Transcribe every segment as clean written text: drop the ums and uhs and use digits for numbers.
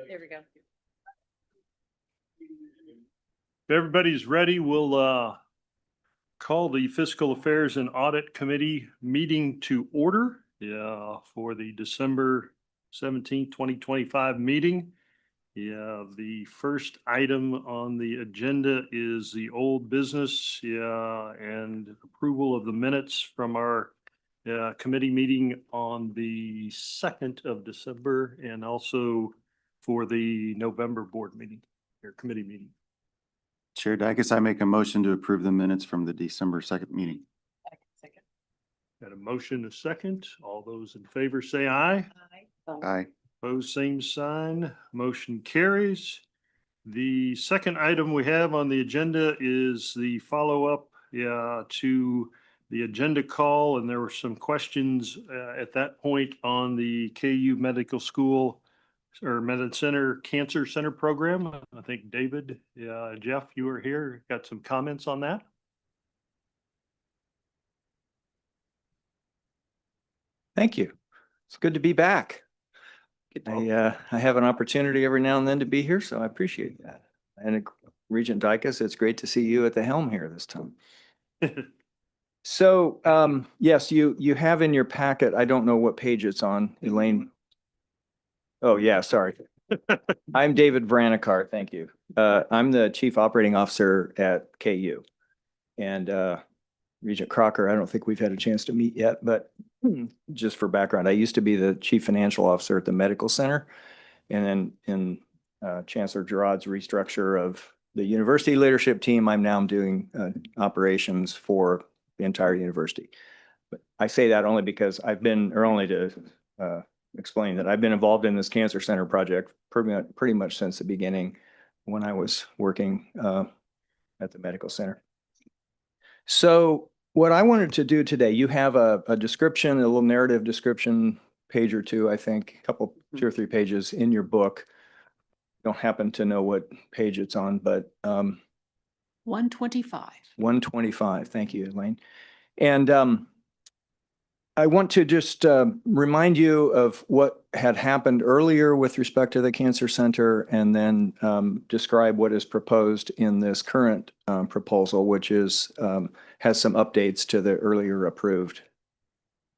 There we go. If everybody's ready, we'll call the Fiscal Affairs and Audit Committee meeting to order for the December 17th, 2025 meeting. The first item on the agenda is the old business and approval of the minutes from our committee meeting on the 2nd of December and also for the November board meeting or committee meeting. Chair Dicus, I make a motion to approve the minutes from the December 2nd meeting. Second. Got a motion, a second. All those in favor say aye. Aye. Opposed, same sign. Motion carries. The second item we have on the agenda is the follow-up to the agenda call, and there were some questions at that point on the KU Medical School or Med Center Cancer Center program. I think David, Jeff, you were here, got some comments on that. Thank you. It's good to be back. I have an opportunity every now and then to be here, so I appreciate that. And Regent Dicus, it's great to see you at the helm here this time. So, yes, you have in your packet, I don't know what page it's on, Elaine. Oh, yeah, sorry. I'm David Vranikar, thank you. I'm the Chief Operating Officer at KU. And Regent Crocker, I don't think we've had a chance to meet yet, but just for background, I used to be the Chief Financial Officer at the Medical Center. And then in Chancellor Gerard's restructure of the university leadership team, I'm now doing operations for the entire university. But I say that only because only to explain that I've been involved in this cancer center project pretty much since the beginning when I was working at the medical center. So what I wanted to do today, you have a description, a little narrative description, page or two, I think, two or three pages in your book. Don't happen to know what page it's on, but 125. 125. Thank you, Elaine. And I want to just remind you of what had happened earlier with respect to the Cancer Center and then describe what is proposed in this current proposal, which is has some updates to the earlier approved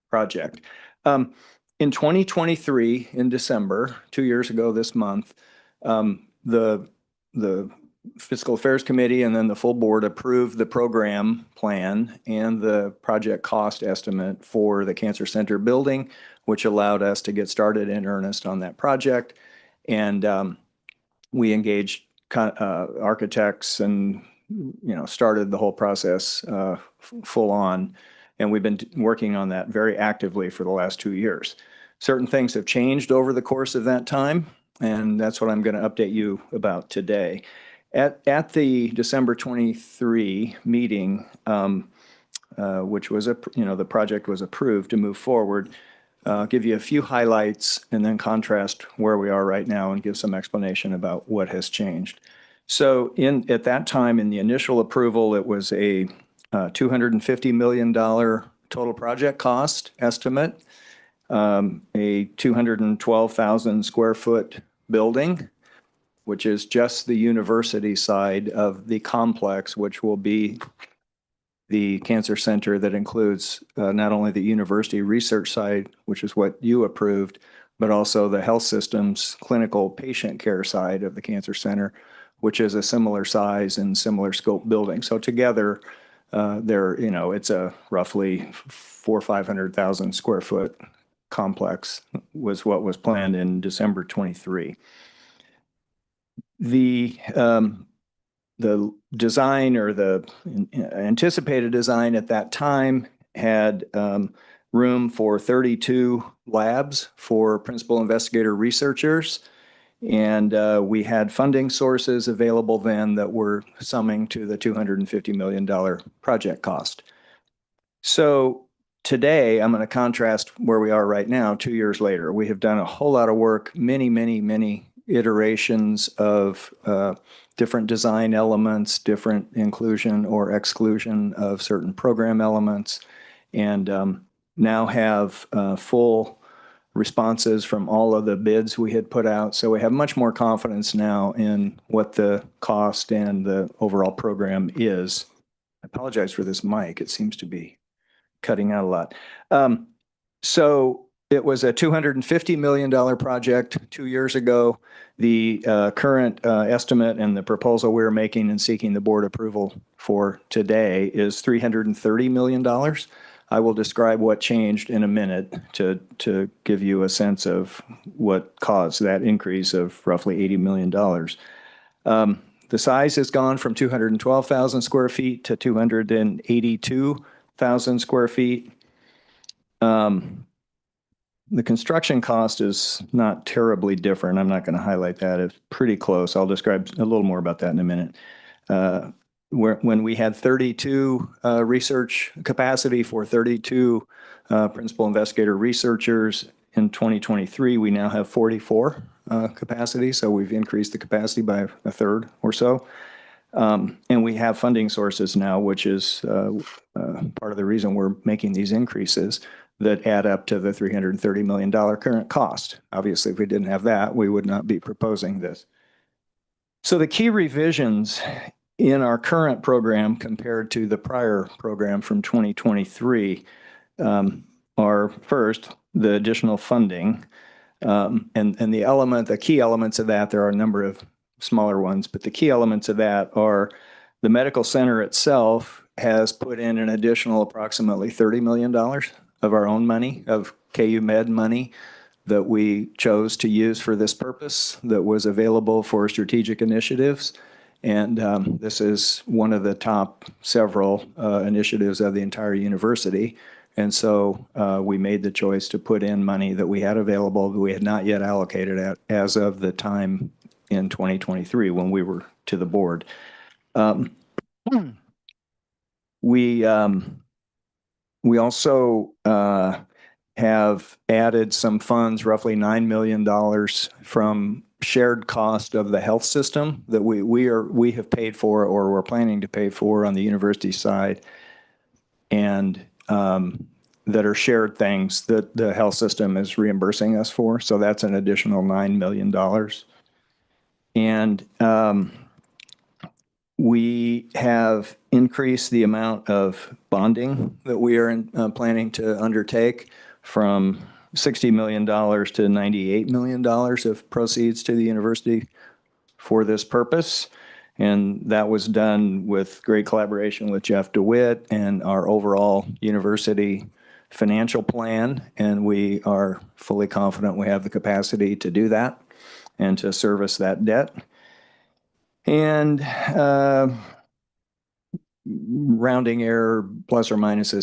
project. In 2023, in December, 2 years ago this month, the Fiscal Affairs Committee and then the full board approved the program plan and the project cost estimate for the Cancer Center building, which allowed us to get started in earnest on that project. And we engaged architects and started the whole process full on. And we've been working on that very actively for the last 2 years. Certain things have changed over the course of that time, and that's what I'm going to update you about today. At the December 23 meeting, which was the project was approved to move forward, I'll give you a few highlights and then contrast where we are right now and give some explanation about what has changed. So at that time, in the initial approval, it was a $250 million total project cost estimate, a 212,000 square foot building, which is just the university side of the complex, which will be the cancer center that includes not only the university research side, which is what you approved, but also the health systems clinical patient care side of the cancer center, which is a similar size and similar scope building. So together, it's a roughly 400,000 or 500,000 square foot complex was what was planned in December 23. The design or the anticipated design at that time had room for 32 labs for principal investigator researchers. And we had funding sources available then that were summing to the $250 million project cost. So today, I'm going to contrast where we are right now, 2 years later. We have done a whole lot of work, many iterations of different design elements, different inclusion or exclusion of certain program elements, and now have full responses from all of the bids we had put out. So we have much more confidence now in what the cost and the overall program is. I apologize for this mic. It seems to be cutting out a lot. So it was a $250 million project 2 years ago. The current estimate and the proposal we're making and seeking the board approval for today is $330 million. I will describe what changed in a minute to give you a sense of what caused that increase of roughly $80 million. The size has gone from 212,000 square feet to 282,000 square feet. The construction cost is not terribly different. I'm not going to highlight that. It's pretty close. I'll describe a little more about that in a minute. When we had 32 research capacity for 32 principal investigator researchers in 2023, we now have 44 capacity. So we've increased the capacity by a third or so. And we have funding sources now, which is part of the reason we're making these increases that add up to the $330 million current cost. Obviously, if we didn't have that, we would not be proposing this. So the key revisions in our current program compared to the prior program from 2023 are first, the additional funding. And the key elements of that, there are a number of smaller ones, but the key elements of that are the medical center itself has put in an additional approximately $30 million of our own money, of KU Med money that we chose to use for this purpose that was available for strategic initiatives. And this is one of the top several initiatives of the entire university. And so we made the choice to put in money that we had available that we had not yet allocated as of the time in 2023 when we were to the board. We also have added some funds, roughly $9 million from shared cost of the health system that we have paid for or we're planning to pay for on the university side, and that are shared things that the health system is reimbursing us for. So that's an additional $9 million. And we have increased the amount of bonding that we are planning to undertake from $60 million to $98 million of proceeds to the university for this purpose. And that was done with great collaboration with Jeff DeWitt and our overall university financial plan. And we are fully confident we have the capacity to do that and to service that debt. And rounding error, plus or minuses,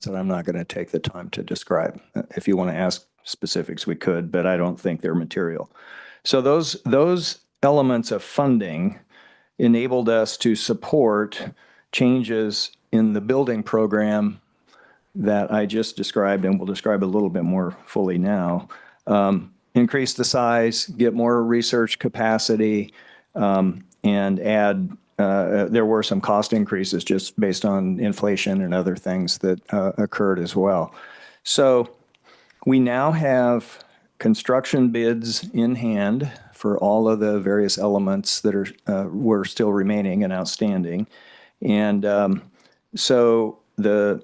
that I'm not going to take the time to describe. If you want to ask specifics, we could, but I don't think they're material. So those elements of funding enabled us to support changes in the building program that I just described and will describe a little bit more fully now. Increase the size, get more research capacity, and add, there were some cost increases just based on inflation and other things that occurred as well. So we now have construction bids in hand for all of the various elements that were still remaining and outstanding. And so the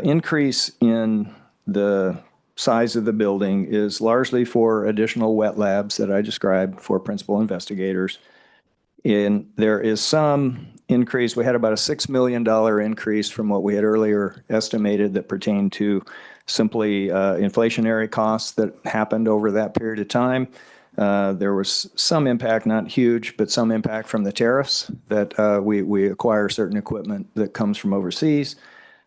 increase in the size of the building is largely for additional wet labs that I described for principal investigators. And there is some increase. We had about a $6 million increase from what we had earlier estimated that pertained to simply inflationary costs that happened over that period of time. There was some impact, not huge, but some impact from the tariffs that we acquire certain equipment that comes from overseas.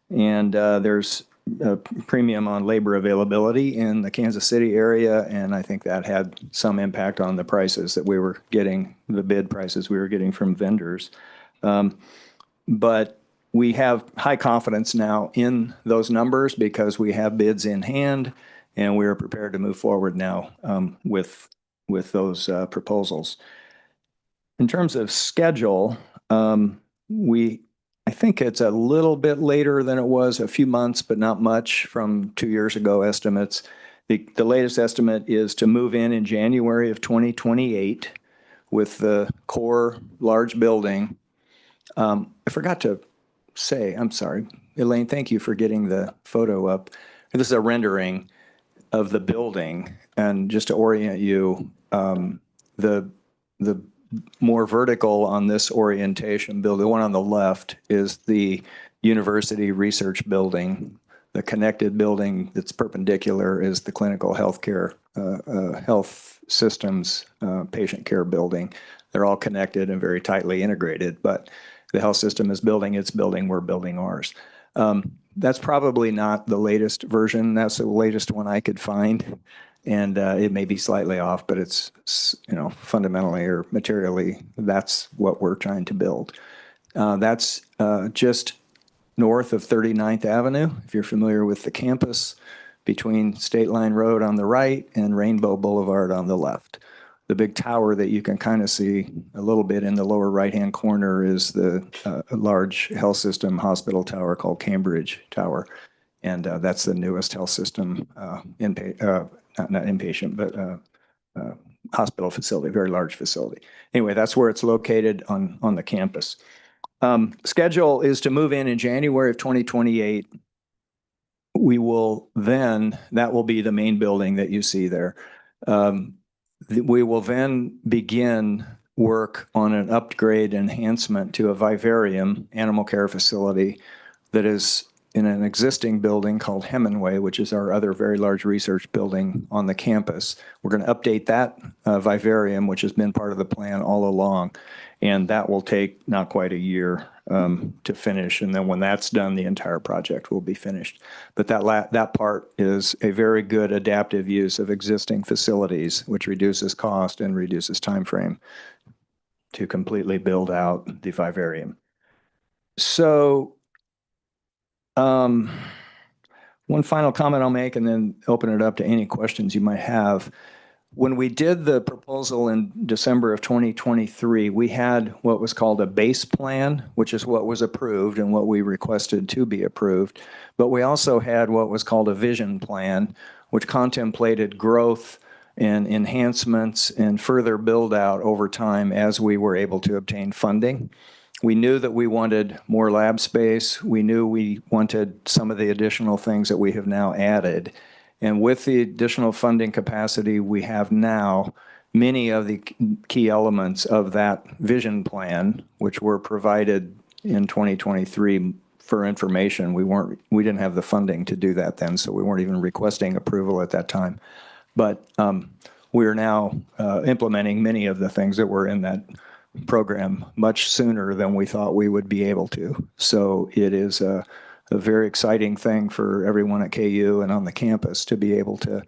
And there's a premium on labor availability in the Kansas City area, and I think that had some impact on the prices that we were getting, the bid prices we were getting from vendors. But we have high confidence now in those numbers because we have bids in hand, and we are prepared to move forward now with those proposals. In terms of schedule, we I think it's a little bit later than it was, a few months, but not much from 2 years ago estimates. The latest estimate is to move in January of 2028 with the core large building. I forgot to say, I'm sorry, Elaine, thank you for getting the photo up. This is a rendering of the building, and just to orient you, the more vertical on this orientation building, the one on the left is the university research building. The connected building that's perpendicular is the clinical healthcare, health systems, patient care building. They're all connected and very tightly integrated, but the health system is building its building, we're building ours. That's probably not the latest version. That's the latest one I could find. And it may be slightly off, but it's, fundamentally or materially, that's what we're trying to build. That's just north of 39th Avenue, if you're familiar with the campus, between State Line Road on the right and Rainbow Boulevard on the left. The big tower that you can kind of see a little bit in the lower right-hand corner is the large health system hospital tower called Cambridge Tower. And that's the newest health system, not inpatient, but hospital facility, very large facility. Anyway, that's where it's located on the campus. Schedule is to move in January of 2028. We will then, that will be the main building that you see there. We will then begin work on an upgrade enhancement to a vivarium animal care facility that is in an existing building called Hemingway, which is our other very large research building on the campus. We're going to update that vivarium, which has been part of the plan all along. And that will take not quite a year to finish. And then when that's done, the entire project will be finished. But that part is a very good adaptive use of existing facilities, which reduces cost and reduces time frame to completely build out the vivarium. So one final comment I'll make and then open it up to any questions you might have. When we did the proposal in December of 2023, we had what was called a base plan, which is what was approved and what we requested to be approved. But we also had what was called a vision plan, which contemplated growth and enhancements and further build out over time as we were able to obtain funding. We knew that we wanted more lab space. We knew we wanted some of the additional things that we have now added. And with the additional funding capacity we have now, many of the key elements of that vision plan, which were provided in 2023 for information, we didn't have the funding to do that then, so we weren't even requesting approval at that time. But we are now implementing many of the things that were in that program much sooner than we thought we would be able to. So it is a very exciting thing for everyone at KU and on the campus to be able to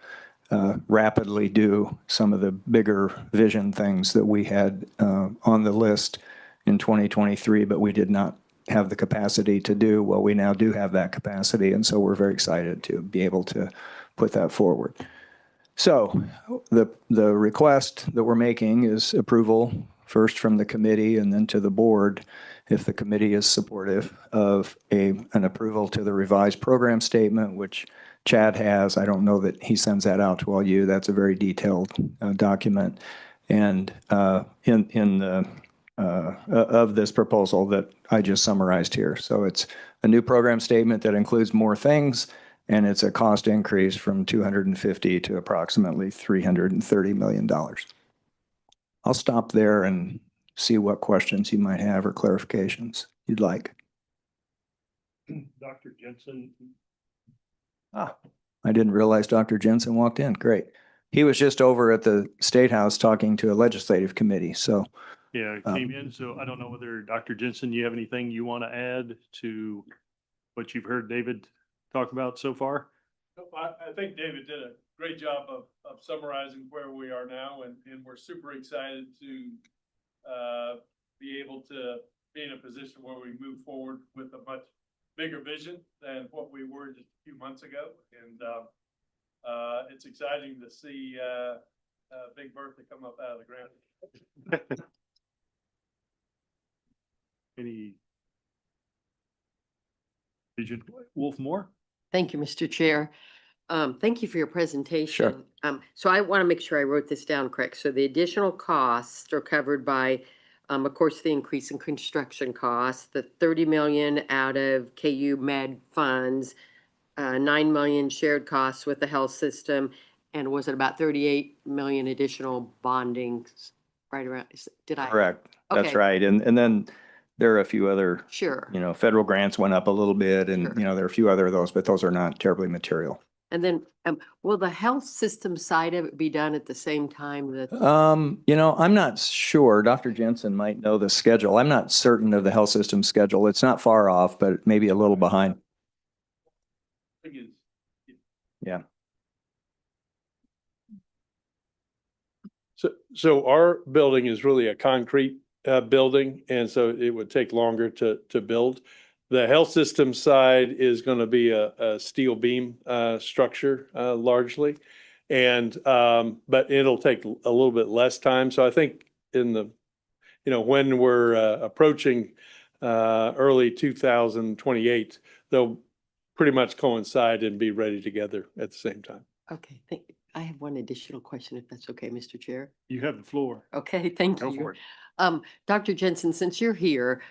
rapidly do some of the bigger vision things that we had on the list in 2023, but we did not have the capacity to do. Well, we now do have that capacity, and so we're very excited to be able to put that forward. So the request that we're making is approval first from the committee and then to the board, if the committee is supportive of an approval to the revised program statement, which Chad has. I don't know that he sends that out to all you. That's a very detailed document. And in the of this proposal that I just summarized here. So it's a new program statement that includes more things, and it's a cost increase from $250 to approximately $330 million. I'll stop there and see what questions you might have or clarifications you'd like. Dr. Jensen. I didn't realize Dr. Jensen walked in. Great. He was just over at the State House talking to a legislative committee, so. Yeah, came in. So I don't know whether Dr. Jensen, you have anything you want to add to what you've heard David talk about so far? I think David did a great job of summarizing where we are now, and we're super excited to be able to be in a position where we move forward with a much bigger vision than what we were just a few months ago. And it's exciting to see Big Bertha come up out of the ground. Any Regent Wolfmore? Thank you, Mr. Chair. Thank you for your presentation. So I want to make sure I wrote this down correct. So the additional costs are covered by, of course, the increase in construction costs, the 30 million out of KU Med funds, 9 million shared costs with the health system, and was it about 38 million additional bondings right around, did I? Correct. That's Okay. right. And then there are a few other, Sure. federal grants went up a little bit and, Sure. there are a few other of those, but those are not terribly material. And then, will the health system side of it be done at the same time that? I'm not sure. Dr. Jensen might know the schedule. I'm not certain of the health system schedule. It's not far off, but maybe a little behind. I think it's- Yeah. So our building is really a concrete building, and so it would take longer to build. The health system side is going to be a steel beam structure largely. And but it'll take a little bit less time. So I think in the, when we're approaching early 2028, they'll pretty much coincide and be ready together at the same time. Okay, I have one additional question, if that's okay, Mr. Chair. You have the floor. Okay, thank Go you. for it. Dr. Jensen, since you're here,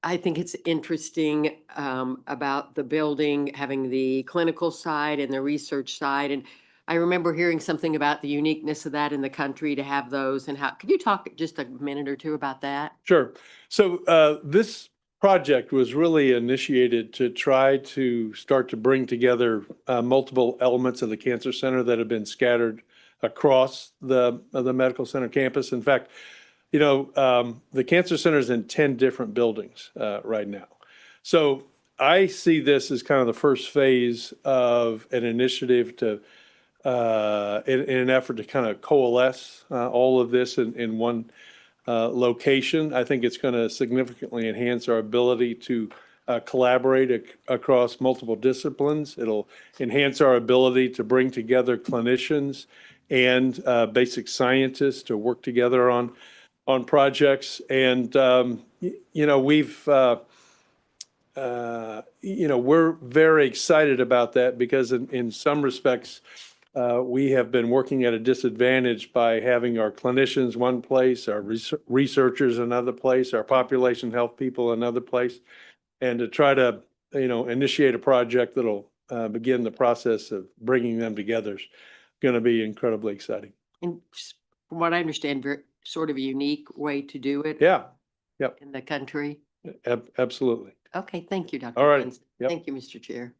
I think it's interesting about the building, having the clinical side and the research side. And I remember hearing something about the uniqueness of that in the country to have those, and how, could you talk just a minute or two about that? Sure. So this project was really initiated to try to start to bring together multiple elements of the cancer center that have been scattered across the medical center campus. In fact, the cancer center is in 10 different buildings right now. So I see this as kind of the first phase of an initiative to, in an effort to kind of coalesce all of this in one location. I think it's going to significantly enhance our ability to collaborate across multiple disciplines. It'll enhance our ability to bring together clinicians and basic scientists to work together on projects. And, we're very excited about that because in some respects, we have been working at a disadvantage by having our clinicians one place, our researchers another place, our population health people another place. And to try to, initiate a project that'll begin the process of bringing them together is going to be incredibly exciting. And from what I understand, sort of a unique way to do it. Yeah. Yep. In the country. Absolutely. Okay, thank you, Dr. All right. Jensen. Yep. Thank you, Mr. Chair.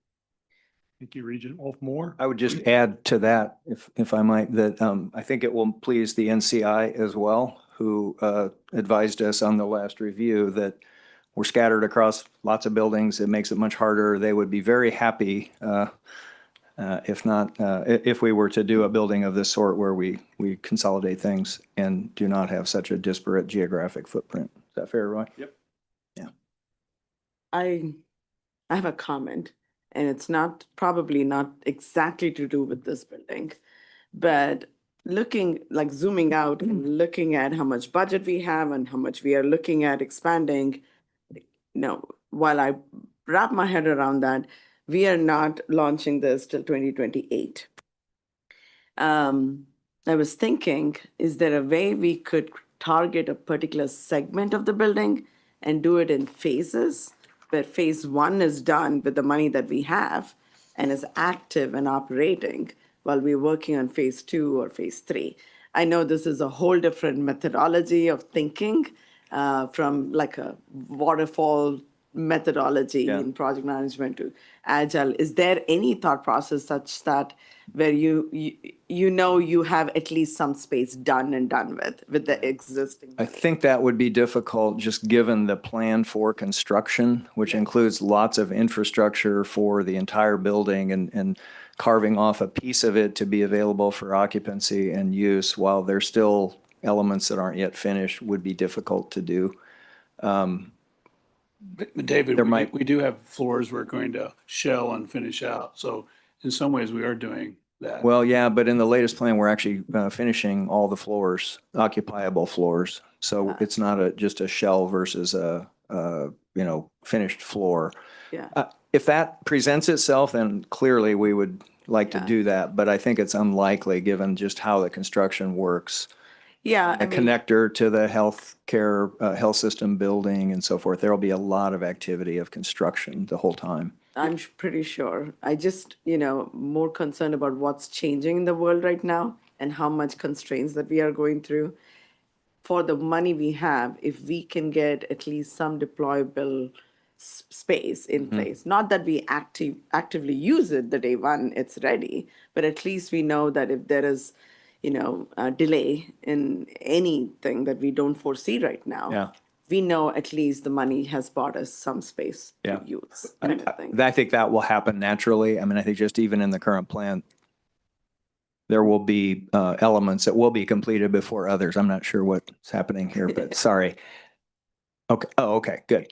Thank you, Regent Wolfmore. I would just add to that, if I might, that I think it will please the NCI as well, who advised us on the last review that we're scattered across lots of buildings. It makes it much harder. They would be very happy if we were to do a building of this sort where we consolidate things and do not have such a disparate geographic footprint. Is that fair, Roy? Yep. Yeah. I have a comment, and it's probably not exactly to do with this building, but zooming out and looking at how much budget we have and how much we are looking at expanding. While I wrap my head around that, we are not launching this till 2028. I was thinking, is there a way we could target a particular segment of the building and do it in phases, where phase one is done with the money that we have and is active and operating while we're working on phase two or phase three? I know this is a whole different methodology of thinking from like a waterfall methodology in project management to agile. Is there any thought process such that where you have at least some space done with the existing? I think that would be difficult just given the plan for construction, which includes lots of infrastructure for the entire building and carving off a piece of it to be available for occupancy and use while there's still elements that aren't yet finished would be difficult to do. But David, There we might- we do have floors we're going to shell and finish out. So in some ways, we are doing that. Well, yeah, but in the latest plan, we're actually finishing all the floors, occupiable floors. So it's not just a shell versus a finished floor. Yeah. If that presents itself, then clearly we would like to Yeah. do that, but I think it's unlikely given just how the construction works. Yeah, The connector to the health system building and so forth. There'll be a lot of activity of construction the whole time. I'm pretty sure. I just, more concerned about what's changing in the world right now and how much constraints that we are going through. For the money we have, if we can get at least some deployable space in place, not that we actively use it the day one it's ready, but at least we know that if there is, a delay in anything that we don't foresee right now, Yeah. we know at least the money has bought us some space Yeah. to use, kind of thing. I think that will happen naturally. I mean, I think just even in the current plan, there will be elements that will be completed before others. I'm not sure what's happening here, but sorry. Okay. Oh, okay, good.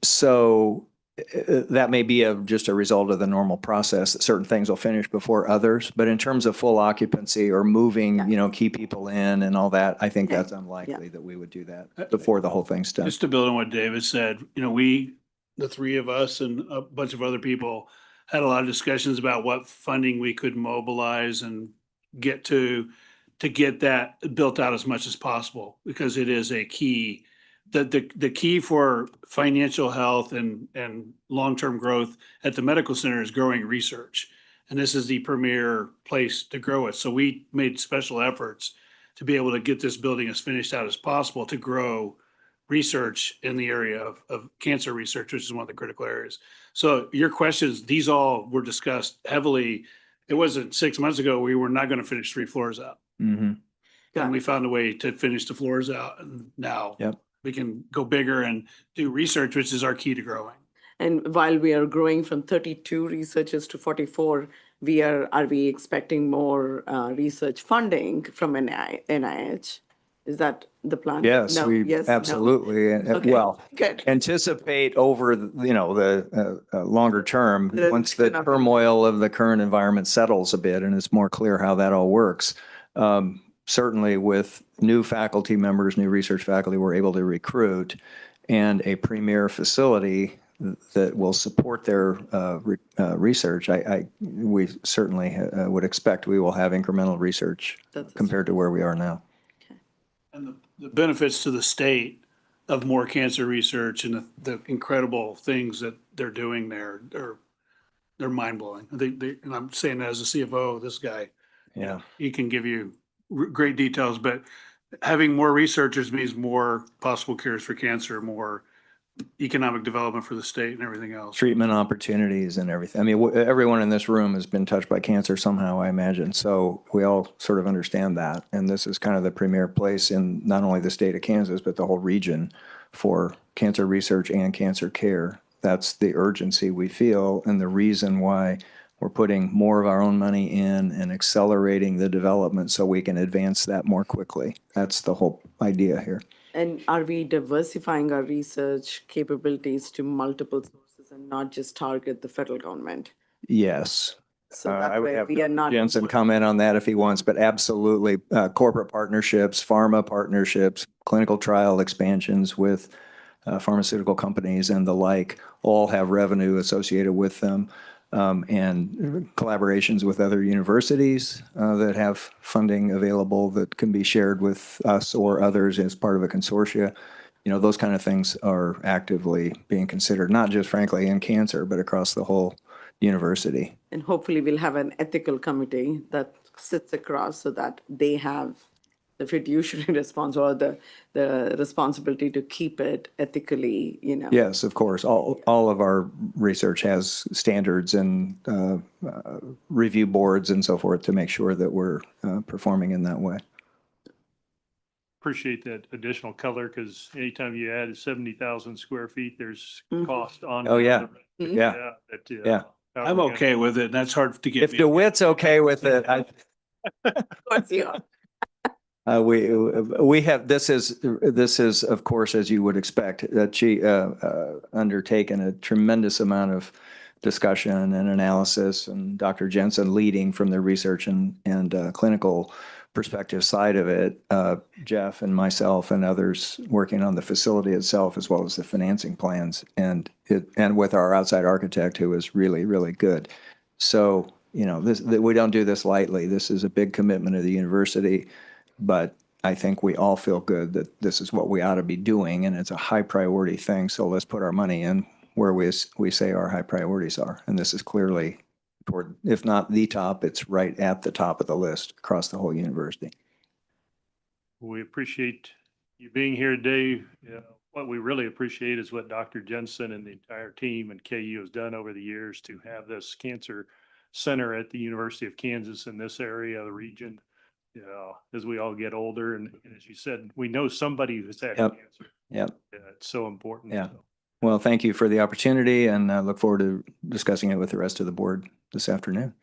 So that may be just a result of the normal process that certain things will finish before others. But in terms of full occupancy or moving, key people in and all that, I think that's unlikely that we would do that before the whole thing's done. Just to build on what David said, we, the three of us and a bunch of other people, had a lot of discussions about what funding we could mobilize and get to get that built out as much as possible, because it is a key. The key for financial health and long-term growth at the medical center is growing research. And this is the premier place to grow it. So we made special efforts to be able to get this building as finished out as possible to grow research in the area of cancer research, which is one of the critical areas. So your questions, these all were discussed heavily. It wasn't 6 months ago, we were not going to finish 3 floors out. Mm-hmm. And we found a way to finish the floors out. And now Yep. we can go bigger and do research, which is our key to growing. And while we are growing from 32 researchers to 44, are we expecting more research funding from NIH? Is that the plan? Yes, No? we Yes? No? absolutely. Okay, Well, good. anticipate over, the longer term, The once the economic- turmoil of the current environment settles a bit and it's more clear how that all works. Certainly with new faculty members, new research faculty, we're able to recruit, and a premier facility that will support their research. We certainly would expect we will have incremental research compared to where we are now. And the benefits to the state of more cancer research and the incredible things that they're doing there they're mind blowing. And I'm saying that as a CFO, this guy, Yeah. he can give you great details, but having more researchers means more possible cures for cancer, more economic development for the state and everything else. Treatment opportunities and everything. I mean, everyone in this room has been touched by cancer somehow, I imagine. So we all sort of understand that. And this is kind of the premier place in not only the state of Kansas, but the whole region for cancer research and cancer care. That's the urgency we feel and the reason why we're putting more of our own money in and accelerating the development so we can advance that more quickly. That's the whole idea here. And are we diversifying our research capabilities to multiple sources and not just target the federal government? Yes. So I that would way have we are not. Jensen comment on that if he wants, but absolutely, corporate partnerships, pharma partnerships, clinical trial expansions with pharmaceutical companies and the like, all have revenue associated with them. And collaborations with other universities that have funding available that can be shared with us or others as part of a consortia. Those kind of things are actively being considered, not just frankly in cancer, but across the whole university. And hopefully we'll have an ethical committee that sits across so that they have the fiduciary response or the responsibility to keep it ethically, Yes, of course. All of our research has standards and review boards and so forth to make sure that we're performing in that way. Appreciate that additional color, because anytime you add 70,000 square feet, there's Mhm. cost on. Oh, yeah. Mhm. Yeah. Yeah. I'm okay with it. That's hard to get If me. DeWitt's okay with it, What's your- we have, this is, of course, as you would expect, that she undertaken a tremendous amount of discussion and analysis, and Dr. Jensen leading from the research and clinical perspective side of it, Jeff and myself and others working on the facility itself as well as the financing plans and with our outside architect who is really, really good. So, you know, we don't do this lightly. This is a big commitment of the university, but I think we all feel good that this is what we ought to be doing and it's a high priority thing. So let's put our money in where we say our high priorities are. And this is clearly toward, if not the top, it's right at the top of the list across the whole university. We appreciate you being here today. What we really appreciate is what Dr. Jensen and the entire team and KU has done over the years to have this cancer center at the University of Kansas in this area of the region. As we all get older, and as you said, we know somebody who's had Yep. cancer. Yep. It's so important. Yeah. So, Well, thank you for the opportunity and I look forward to discussing it with the rest of the board this afternoon.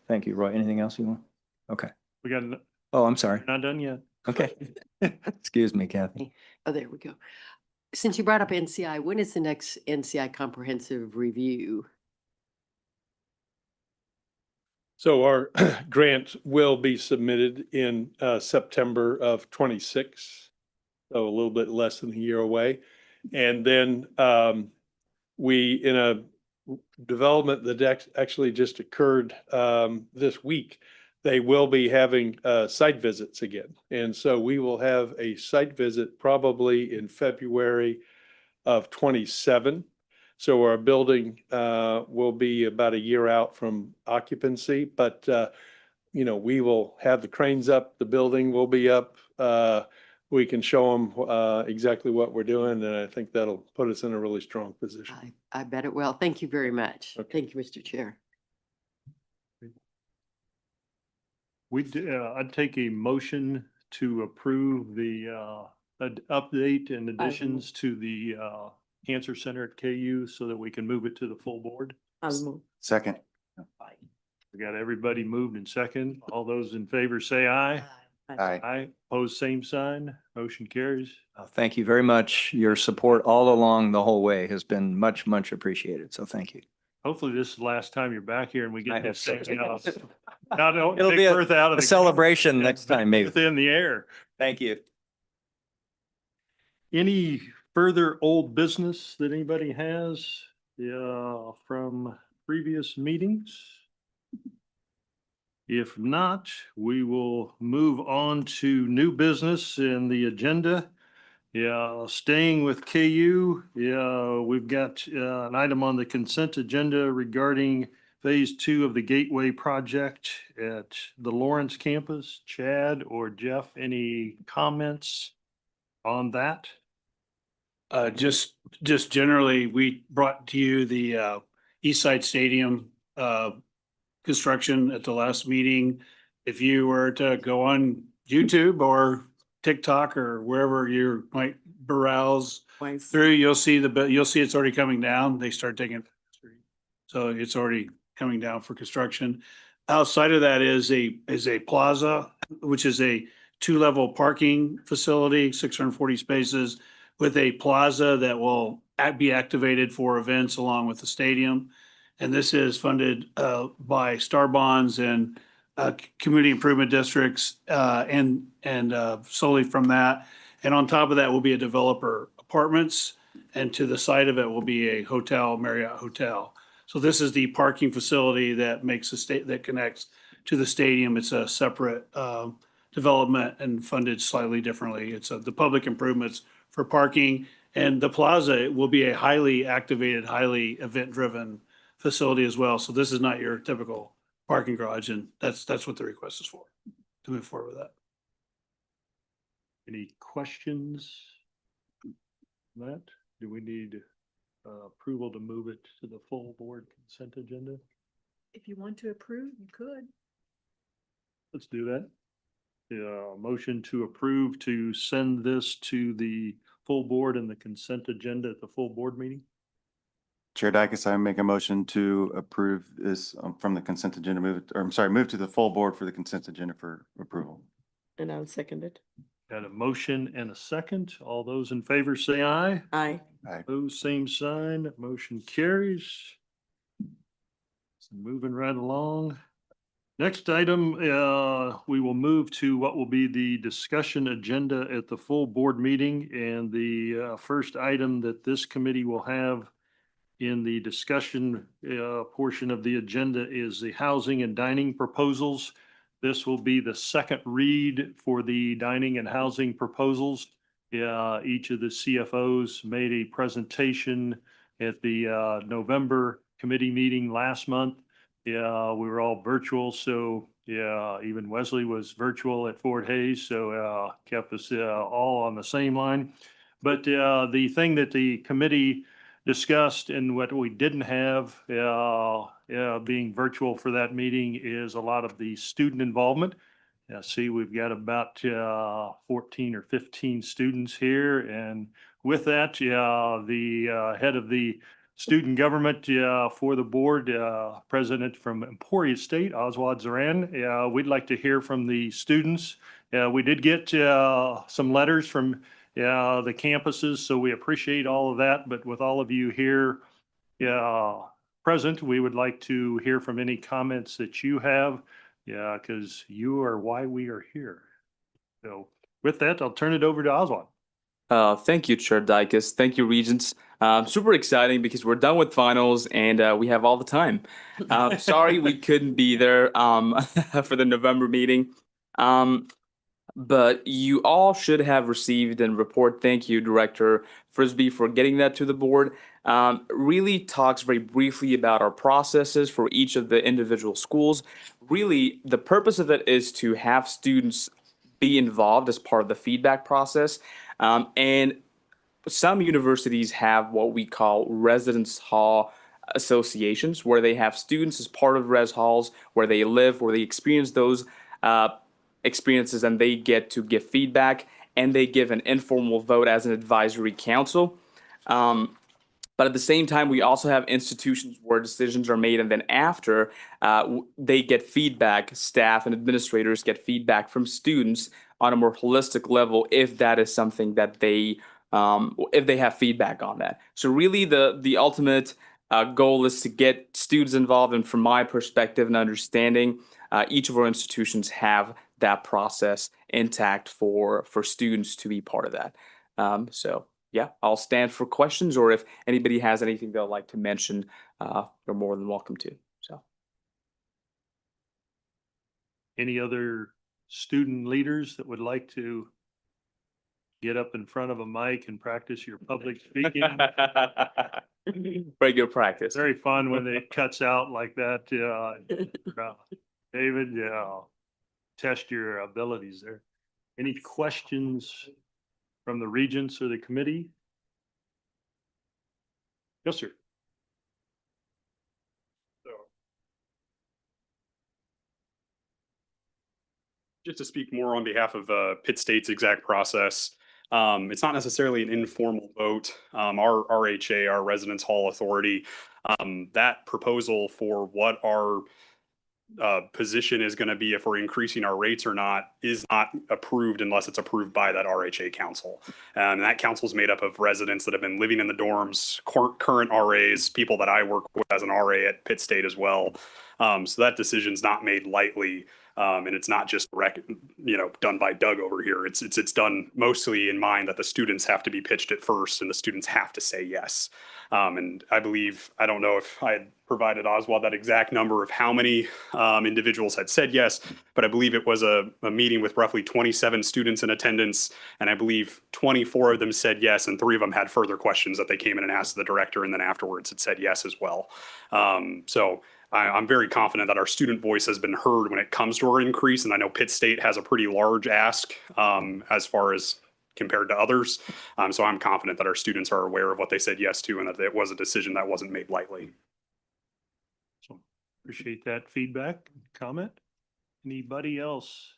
Thank you, Roy. Anything else you want? Okay. we got, Oh, I'm sorry. not done yet. Okay. Excuse me, Kathy. Oh, there we go. Since you brought up NCI, when is the next NCI comprehensive review? So our grant will be submitted in September of '26, so a little bit less than a year away. And then we, in a development that actually just occurred this week, they will be having site visits again. And so we will have a site visit probably in February of '27. So our building will be about a year out from occupancy, but you know, we will have the cranes up, the building will be up. We can show them exactly what we're doing, and I think that'll put us in a really strong position. I bet it will. Thank you very much. Okay. Thank you, Mr. Chair. I'd take a motion to approve the update and additions to the Cancer Center at KU so that we can move it to the full board. I'll move. Second. We got everybody moved in second. All those in favor say aye. Aye. Aye. Opposed, same sign. Motion carries. Thank you very much. Your support all along the whole way has been much, much appreciated. So thank you. Hopefully this is the last time you're back here and we I get this hope so. thing out. Now don't It'll take be Earth out of A the. celebration next time, maybe. Within the air. Thank you. Any further old business that anybody has, from previous meetings? If not, we will move on to new business in the agenda. Staying with KU, we've got an item on the consent agenda regarding phase 2 of the Gateway project at the Lawrence campus. Chad or Jeff, any comments on that? Just generally, we brought to you the East Side Stadium construction at the last meeting. If you were to go on YouTube or TikTok or wherever you might browse Twice. through, you'll see it's already coming down. They start taking, so it's already coming down for construction. Outside of that is a plaza, which is a 2-level parking facility, 640 spaces, with a plaza that will be activated for events along with the stadium. And this is funded by Star Bonds and community improvement districts and solely from that. And on top of that will be a developer apartments, and to the side of it will be a hotel, Marriott Hotel. So this is the parking facility that that connects to the stadium. It's a separate development and funded slightly differently. It's the public improvements for parking, and the plaza will be a highly activated, highly event-driven facility as well. So this is not your typical parking garage, and that's what the request is for, to move forward with that. Any questions? on that? Do we need approval to move it to the full board consent agenda? If you want to approve, you could. Let's do that. Motion to approve to send this to the full board and the consent agenda at the full board meeting. Chair Dykes, I make a motion to approve this from the consent agenda, move to the full board for the consent agenda for approval. And I'll second it. Got a motion and a second. All those in favor say aye. Aye. Opposed, same sign. Motion carries. Moving right along. Next item, we will move to what will be the discussion agenda at the full board meeting. And the first item that this committee will have in the discussion portion of the agenda is the housing and dining proposals. This will be the second read for the dining and housing proposals. Each of the CFOs made a presentation at the November committee meeting last month. Yeah, we were all virtual, so yeah, even Wesley was virtual at Fort Hayes, so kept us all on the same line. But the thing that the committee discussed and what we didn't have being virtual for that meeting is a lot of the student involvement. See, we've got about 14 or 15 students here, and with that, the head of the student government for the board, president from Emporia State, Oswald Zoran. We'd like to hear from the students. We did get some letters from the campuses, so we appreciate all of that. But with all of you here present, we would like to hear from any comments that you have. Yeah, because you are why we are here. So with that, I'll turn it over to Oswald. Thank you, Chair Dykes. Thank you, Regents. Super exciting because we're done with finals and we have all the time. Sorry we couldn't be there for the November meeting. But you all should have received a report. Thank you, Director Frisbee, for getting that to the board. Really talks very briefly about our processes for each of the individual schools. Really, the purpose of it is to have students be involved as part of the feedback process. And some universities have what we call residence hall associations, where they have students as part of res halls, where they live, where they experience those experiences, and they get to give feedback, and they give an informal vote as an advisory council. But at the same time, we also have institutions where decisions are made, and then after they get feedback, staff and administrators get feedback from students on a more holistic level if that is something that they if they have feedback on that. So really the ultimate goal is to get students involved, and from my perspective and understanding, each of our institutions have that process intact for students to be part of that. So yeah, I'll stand for questions, or if anybody has anything they'll like to mention, you're more than welcome to. So Any other student leaders that would like to get up in front of a mic and practice your public speaking? very good practice. Very fun when it cuts out like that. David, test your abilities there. Any questions from the regents or the committee? Yes, sir. Just to speak more on behalf of Pitt State's exact process, it's not necessarily an informal vote. Our RHA, our Residence Hall Authority, that proposal for what our position is going to be if we're increasing our rates or not is not approved unless it's approved by that RHA council. And that council is made up of residents that have been living in the dorms, current RAs, people that I work with as an RA at Pitt State as well. So that decision's not made lightly. And it's not just done by Doug over here. It's done mostly in mind that the students have to be pitched at first, and the students have to say yes. And I believe, I don't know if I had provided Oswald that exact number of how many individuals had said yes, but I believe it was a meeting with roughly 27 students in attendance, and I believe 24 of them said yes, and 3 of them had further questions that they came in and asked the director, and then afterwards it said yes as well. So I'm very confident that our student voice has been heard when it comes to our increase, and I know Pitt State has a pretty large ask as far as compared to others. So I'm confident that our students are aware of what they said yes to, and that it was a decision that wasn't made lightly. So appreciate that feedback, comment. Anybody else?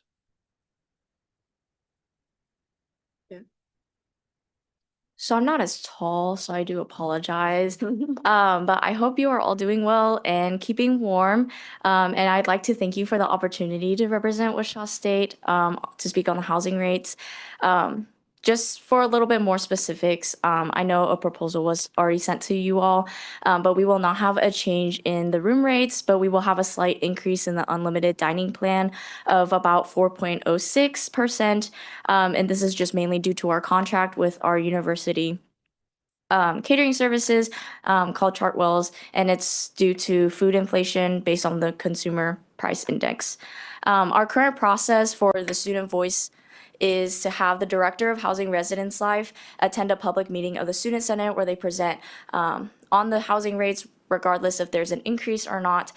So I'm not as tall, so I do apologize. But I hope you are all doing well and keeping warm. And I'd like to thank you for the opportunity to represent Wichita State to speak on the housing rates. just for a little bit more specifics, I know a proposal was already sent to you all, but we will not have a change in the room rates, but we will have a slight increase in the unlimited dining plan of about 4.06%. And this is just mainly due to our contract with our university catering services called Chartwells, and it's due to food inflation based on the consumer price index. Our current process for the student voice is to have the director of housing residence life attend a public meeting of the student senate where they present on the housing rates regardless if there's an increase or not,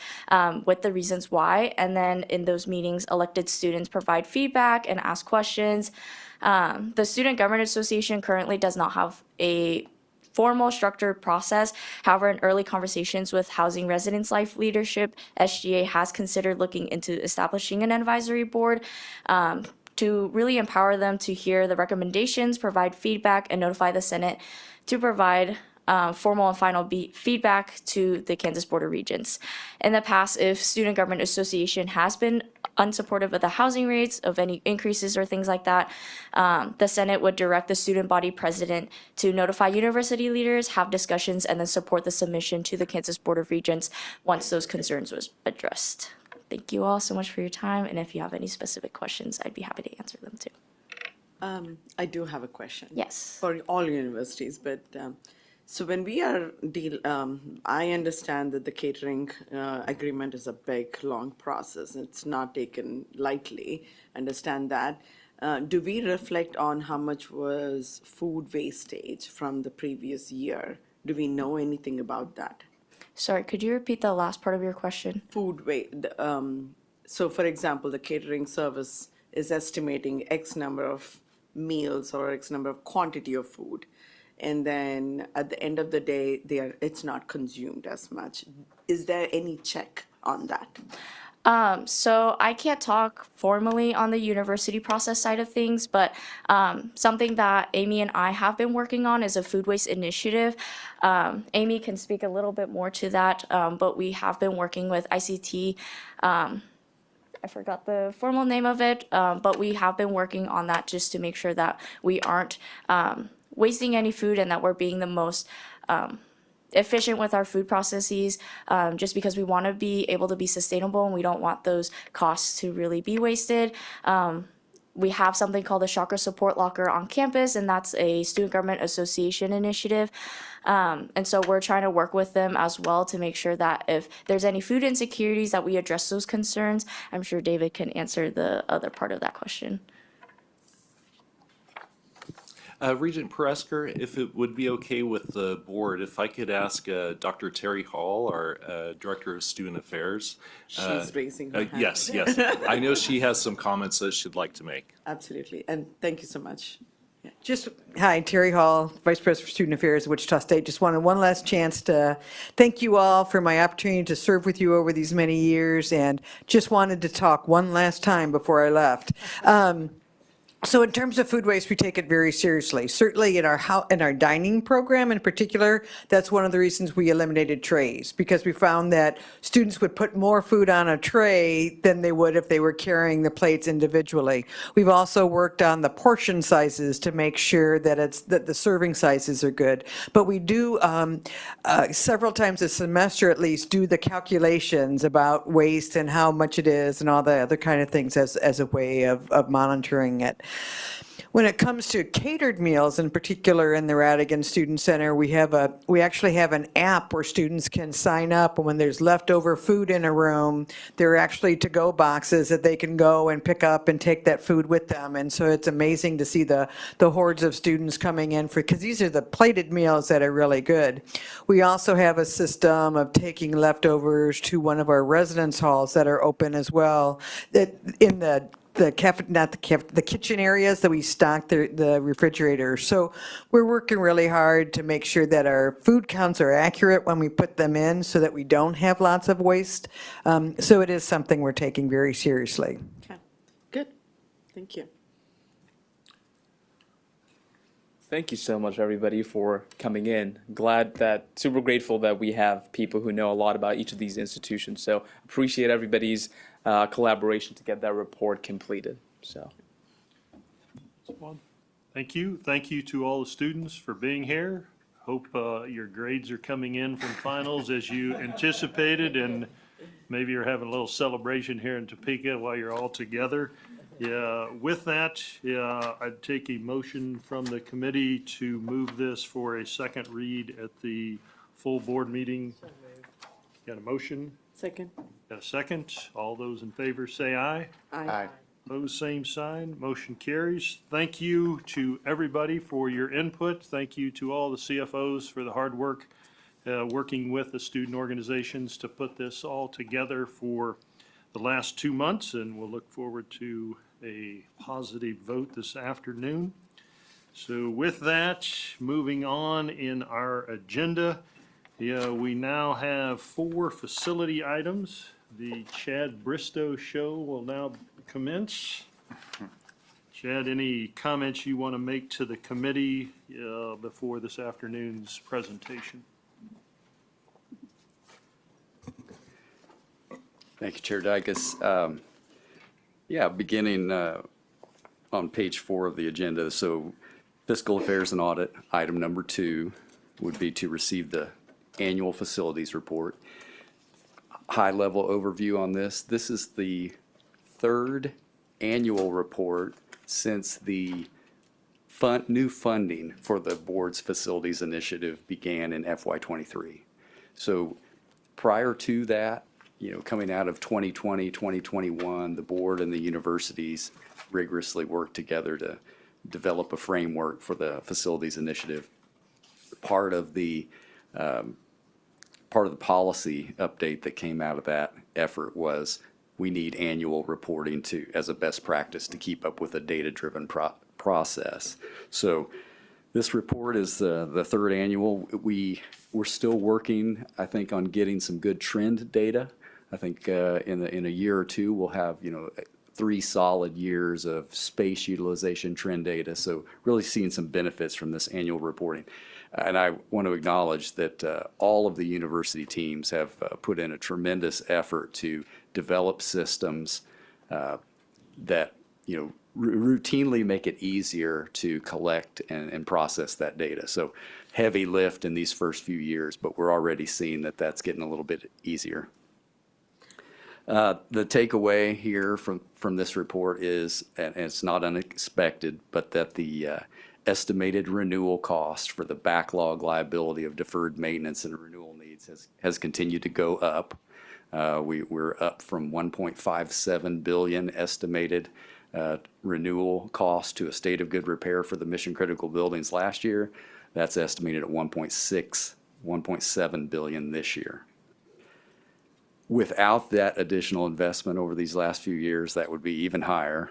with the reasons why. And then in those meetings, elected students provide feedback and ask questions. The Student Government Association currently does not have a formal structured process. However, in early conversations with Housing Residence Life leadership, SGA has considered looking into establishing an advisory board to really empower them to hear the recommendations, provide feedback, and notify the Senate to provide formal and final feedback to the Kansas Board of Regents. In the past, if Student Government Association has been unsupportive of the housing rates, of any increases or things like that, the Senate would direct the student body president to notify university leaders, have discussions, and then support the submission to the Kansas Board of Regents once those concerns was addressed. Thank you all so much for your time, and if you have any specific questions, I'd be happy to answer them too. I do have a question. Yes. For all universities, but so when we are I understand that the catering agreement is a big, long process. It's not taken lightly. Understand that. Do we reflect on how much was food wastage from the previous year? Do we know anything about that? Sorry, could you repeat the last part of your question? Food waste. So for example, the catering service is estimating X number of meals or X number of quantity of food. And then at the end of the day, it's not consumed as much. Is there any check on that? So I can't talk formally on the university process side of things, but something that Amy and I have been working on is a food waste initiative. Amy can speak a little bit more to that, but we have been working with ICT. I forgot the formal name of it, but we have been working on that just to make sure that we aren't wasting any food and that we're being the most efficient with our food processes, just because we want to be able to be sustainable and we don't want those costs to really be wasted. We have something called the Chakra Support Locker on campus, and that's a Student Government Association initiative. And so we're trying to work with them as well to make sure that if there's any food insecurities that we address those concerns. I'm sure David can answer the other part of that question. Regent Peresker, if it would be okay with the board, if I could ask Dr. Terry Hall, our Director of Student Affairs. She's raising her hand. Yes. I know she has some comments that she'd like to make. Absolutely. And thank you so much. Hi, Terry Hall, Vice President for Student Affairs at Wichita State. Just wanted one last chance to thank you all for my opportunity to serve with you over these many years, and just wanted to talk one last time before I left. So in terms of food waste, we take it very seriously. Certainly in our dining program in particular, that's one of the reasons we eliminated trays, because we found that students would put more food on a tray than they would if they were carrying the plates individually. We've also worked on the portion sizes to make sure that the serving sizes are good. But we do several times a semester at least do the calculations about waste and how much it is and all the other kind of things as a way of monitoring it. When it comes to catered meals, in particular in the Radigan Student Center, we actually have an app where students can sign up, and when there's leftover food in a room, there are actually to-go boxes that they can go and pick up and take that food with them. And so it's amazing to see the hordes of students coming in because these are the plated meals that are really good. We also have a system of taking leftovers to one of our residence halls that are open as well, that in the kitchen areas that we stock the refrigerator. So we're working really hard to make sure that our food counts are accurate when we put them in so that we don't have lots of waste. So it is something we're taking very seriously. Okay, good. Thank you. Thank you so much, everybody, for coming in. Super grateful that we have people who know a lot about each of these institutions. So appreciate everybody's collaboration to get that report completed. So. Thank you. Thank you to all the students for being here. Hope your grades are coming in from finals as you anticipated, and maybe you're having a little celebration here in Topeka while you're all together. Yeah, with that, I'd take a motion from the committee to move this for a second read at the full board meeting. Got a motion? Second. Got a second? All those in favor say aye. Aye. Opposed, same sign. Motion carries. Thank you to everybody for your input. Thank you to all the CFOs for the hard work, working with the student organizations to put this all together for the last 2 months, and we'll look forward to a positive vote this afternoon. So with that, moving on in our agenda, we now have 4 facility items. The Chad Bristow Show will now commence. Chad, any comments you want to make to the committee before this afternoon's presentation? Thank you, Chair Dicus. Yeah, beginning on page 4 of the agenda. So Fiscal Affairs and Audit, item number 2 would be to receive the annual facilities report. High-level overview on this. This is the 3rd annual report since the new funding for the board's facilities initiative began in FY23. So prior to that, coming out of 2020, 2021, the board and the universities rigorously worked together to develop a framework for the facilities initiative. Part of the policy update that came out of that effort was we need annual reporting as a best practice to keep up with a data-driven process. So this report is the 3rd annual. We're still working, I think, on getting some good trend data. I think in a year or 2, we'll have 3 solid years of space utilization trend data. So really seeing some benefits from this annual reporting. And I want to acknowledge that all of the university teams have put in a tremendous effort to develop systems that routinely make it easier to collect and process that data. So heavy lift in these first few years, but we're already seeing that that's getting a little bit easier. The takeaway here from this report is, and it's not unexpected, but that the estimated renewal cost for the backlog liability of deferred maintenance and renewal needs has continued to go up. We're up from 1.57 billion estimated renewal cost to a state of good repair for the mission critical buildings last year. That's estimated at 1.7 billion this year. Without that additional investment over these last few years, that would be even higher.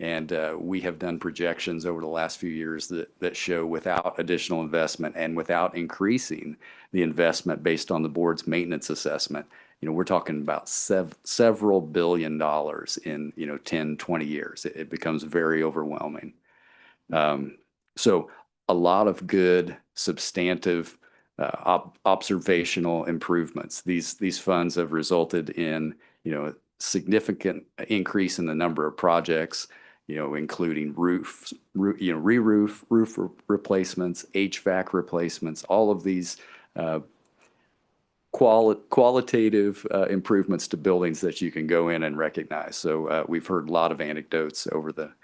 And we have done projections over the last few years that show without additional investment and without increasing the investment based on the board's maintenance assessment, we're talking about several $billion in 10, 20 years. It becomes very overwhelming. So a lot of good, substantive, observational improvements. These funds have resulted in a significant increase in the number of projects, including re-roof replacements, HVAC replacements, all of these qualitative improvements to buildings that you can go in and recognize. So we've heard a lot of anecdotes over the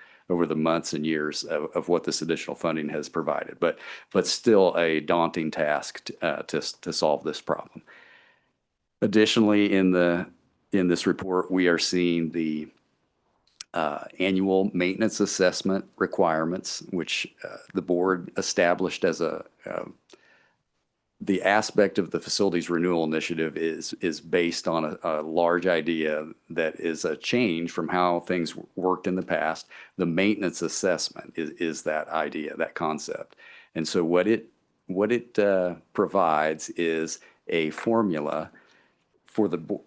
months and years of what this additional funding has provided, but still a daunting task to solve this problem. Additionally, in this report, we are seeing the annual maintenance assessment requirements, which the board established as the aspect of the facilities renewal initiative is based on a large idea that is a change from how things worked in the past. The maintenance assessment is that idea, that concept. And so what it provides is a formula for the board.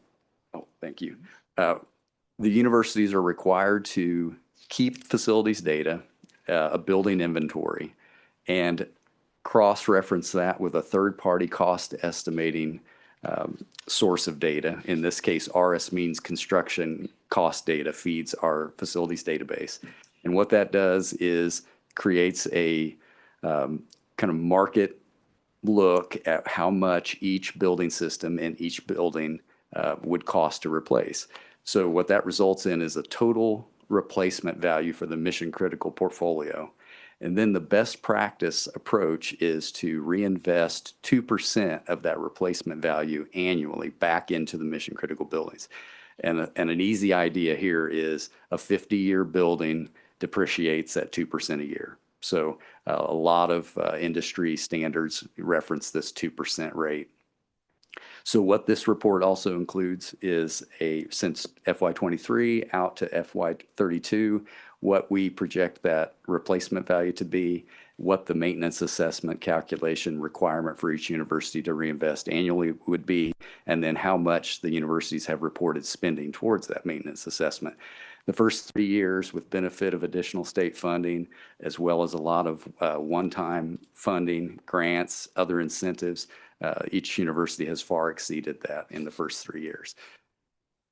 Oh, thank you. The universities are required to keep facilities data, a building inventory, and cross-reference that with a third-party cost estimating source of data. In this case, RS means construction cost data feeds our facilities database. And what that does is creates a kind of market look at how much each building system in each building would cost to replace. So what that results in is a total replacement value for the mission critical portfolio. And then the best practice approach is to reinvest 2% of that replacement value annually back into the mission critical buildings. And an easy idea here is a 50-year building depreciates at 2% a year. So a lot of industry standards reference this 2% rate. So what this report also includes is since FY23 out to FY32, what we project that replacement value to be, what the maintenance assessment calculation requirement for each university to reinvest annually would be, and then how much the universities have reported spending towards that maintenance assessment. The first 3 years, with benefit of additional state funding, as well as a lot of one-time funding, grants, other incentives, each university has far exceeded that in the first 3 years.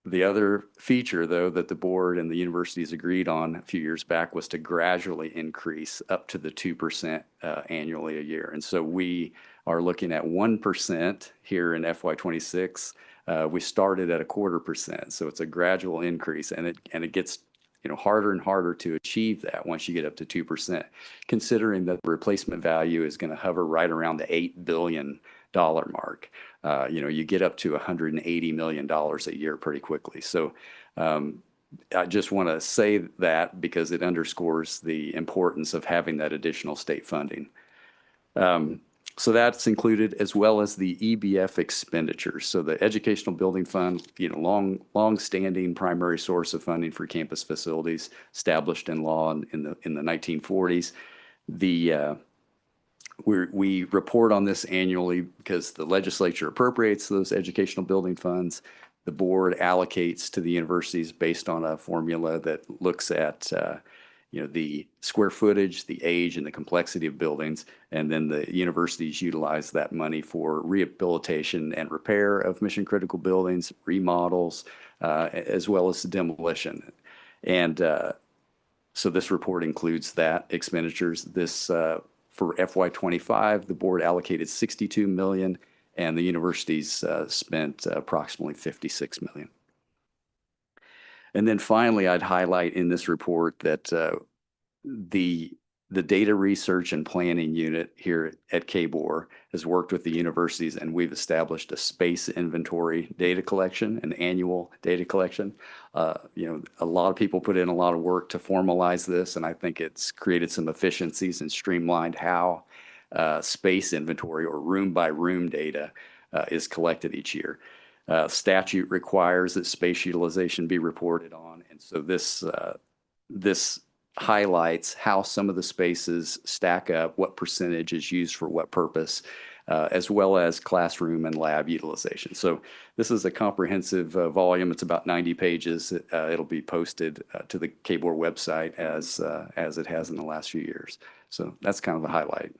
The other feature, though, that the board and the universities agreed on a few years back was to gradually increase up to the 2% annually a year. And so we are looking at 1% here in FY26. We started at 0.25%, so it's a gradual increase, and it gets harder and harder to achieve that once you get up to 2%, considering that the replacement value is going to hover right around the $8 billion mark. You get up to $180 million a year pretty quickly. So I just want to say that because it underscores the importance of having that additional state funding. So that's included, as well as the EBF expenditures. So the Educational Building Fund, long-standing primary source of funding for campus facilities, established in law in the 1940s. We report on this annually because the legislature appropriates those educational building funds. The board allocates to the universities based on a formula that looks at the square footage, the age, and the complexity of buildings. And then the universities utilize that money for rehabilitation and repair of mission critical buildings, remodels, as well as demolition. And so this report includes that expenditures. For FY25, the board allocated $62 million, and the universities spent approximately $56 million. And then finally, I'd highlight in this report that the data research and planning unit here at KBOR has worked with the universities, and we've established a space inventory data collection, an annual data collection. A lot of people put in a lot of work to formalize this, and I think it's created some efficiencies and streamlined how space inventory or room by room data is collected each year. Statute requires that space utilization be reported on, and so this highlights how some of the spaces stack up, what percentage is used for what purpose, as well as classroom and lab utilization. So this is a comprehensive volume. It's about 90 pages. It'll be posted to the KBOR website as it has in the last few years. So that's kind of the highlight.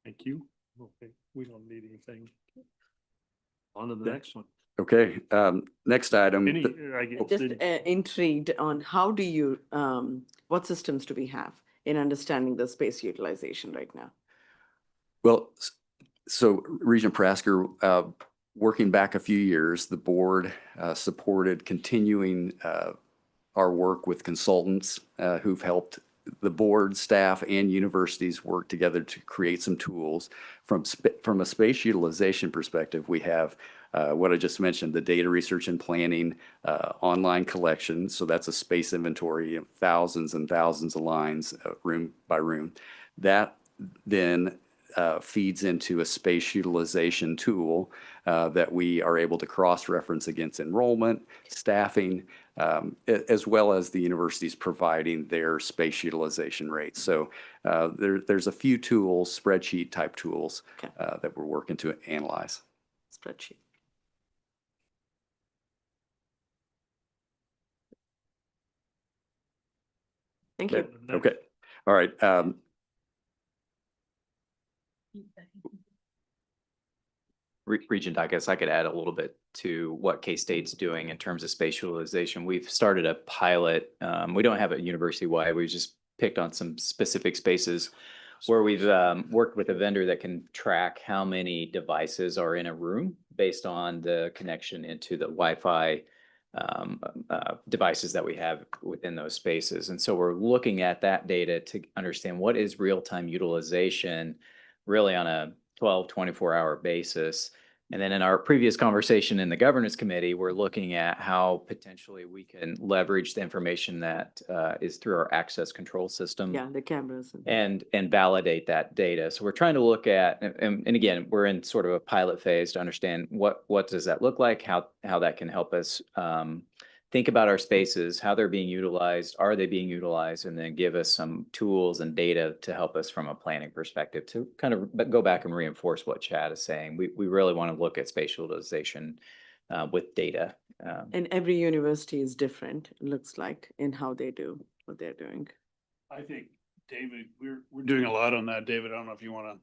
Thank you. Okay, we don't need anything. On to the next one. Okay, next item. Just intrigued on how do you, what systems do we have in understanding the space utilization right now? Well, so Regent Prasker, working back a few years, the board supported continuing our work with consultants who've helped the board, staff, and universities work together to create some tools. From a space utilization perspective, we have what I just mentioned, the data research and planning online collection. So that's a space inventory of thousands and thousands of lines, room by room. That then feeds into a space utilization tool that we are able to cross-reference against enrollment, staffing, as well as the universities providing their space utilization rates. So there's a few tools, spreadsheet type tools, that we're working to analyze. Spreadsheet. Thank you. Okay. All right. Regent, I guess I could add a little bit to what K-State's doing in terms of space utilization. We've started a pilot. We don't have it university-wide. We've just picked on some specific spaces where we've worked with a vendor that can track how many devices are in a room based on the connection into the Wi-Fi devices that we have within those spaces. And so we're looking at that data to understand what is real-time utilization really on a 12, 24-hour basis. And then in our previous conversation in the governance committee, we're looking at how potentially we can leverage the information that is through our access control system. Yeah, the cameras. And validate that data. So we're trying to look at, and again, we're in sort of a pilot phase to understand what does that look like, how that can help us think about our spaces, how they're being utilized, are they being utilized, and then give us some tools and data to help us from a planning perspective to kind of go back and reinforce what Chad is saying. We really want to look at space utilization with data. And every university is different, it looks like, in how they do what they're doing. I think, David, we're doing a lot on that. David, I don't know if you want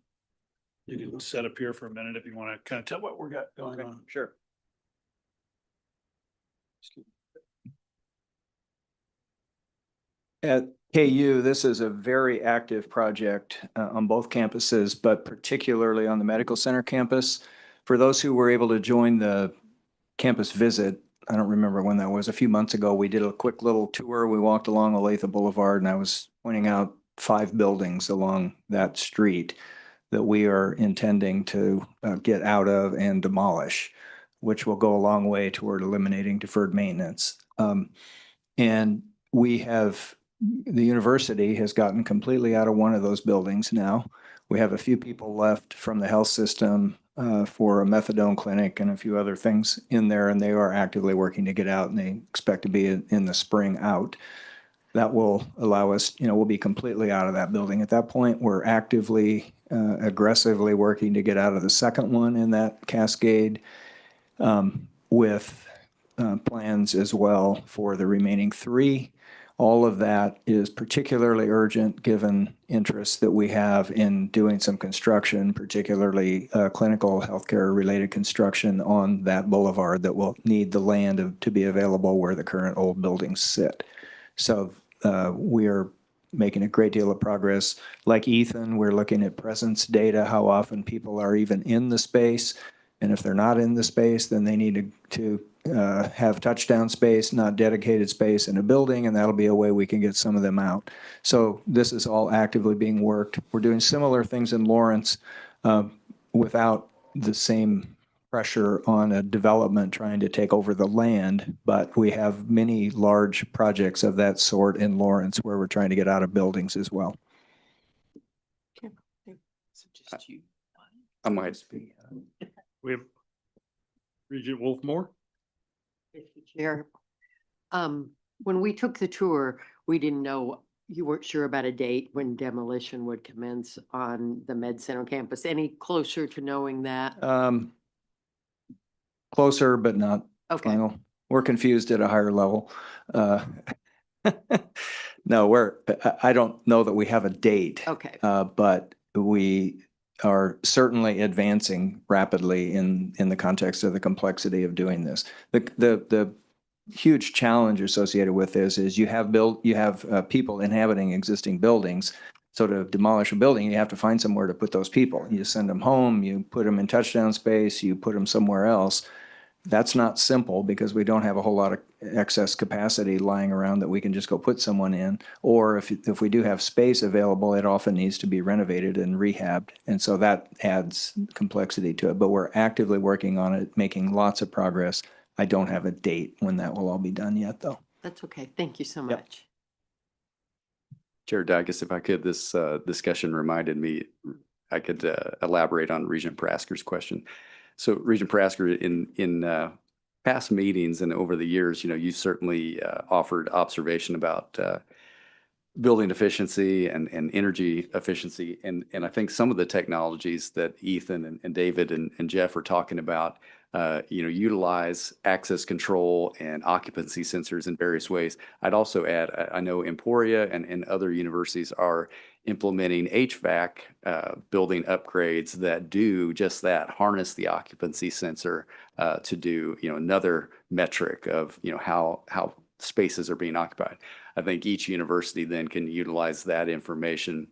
to, you can set up here for a minute if you want to kind of tell what we're got going on. Sure. At KU, this is a very active project on both campuses, but particularly on the Medical Center campus. For those who were able to join the campus visit, I don't remember when that was, a few months ago, we did a quick little tour. We walked along Olathe Boulevard, and I was pointing out 5 buildings along that street that we are intending to get out of and demolish, which will go a long way toward eliminating deferred maintenance. And the university has gotten completely out of one of those buildings now. We have a few people left from the health system for a methadone clinic and a few other things in there, and they are actively working to get out, and they expect to be in the spring out. That will allow us, we'll be completely out of that building. At that point, we're actively, aggressively working to get out of the second one in that cascade with plans as well for the remaining 3. All of that is particularly urgent given interest that we have in doing some construction, particularly clinical healthcare related construction on that boulevard that will need the land to be available where the current old buildings sit. So we are making a great deal of progress. Like Ethan, we're looking at presence data, how often people are even in the space. And if they're not in the space, then they need to have touchdown space, not dedicated space in a building, and that'll be a way we can get some of them out. So this is all actively being worked. We're doing similar things in Lawrence without the same pressure on a development trying to take over the land, but we have many large projects of that sort in Lawrence where we're trying to get out of buildings as well. I might be. We have Regent Wolfmore. Mr. Chair, when we took the tour, we didn't know, you weren't sure about a date when demolition would commence on the Med Center campus. Any closer to knowing that? Closer, but not final. We're confused at a higher level. No, I don't know that we have a date. Okay. But we are certainly advancing rapidly in the context of the complexity of doing this. The huge challenge associated with this is you have people inhabiting existing buildings. So to demolish a building, you have to find somewhere to put those people. You send them home, you put them in touchdown space, you put them somewhere else. That's not simple because we don't have a whole lot of excess capacity lying around that we can just go put someone in. Or if we do have space available, it often needs to be renovated and rehabbed. And so that adds complexity to it. But we're actively working on it, making lots of progress. I don't have a date when that will all be done yet, though. That's okay. Thank you so much. Chair Dicus, if I could, this discussion reminded me, I could elaborate on Regent Prasker's question. So Regent Prasker, in past meetings and over the years, you certainly offered observation about building efficiency and energy efficiency. And I think some of the technologies that Ethan and David and Jeff are talking about, utilize access control and occupancy sensors in various ways. I'd also add, I know Emporia and other universities are implementing HVAC building upgrades that do just that, harness the occupancy sensor to do, another metric of, how spaces are being occupied. I think each university then can utilize that information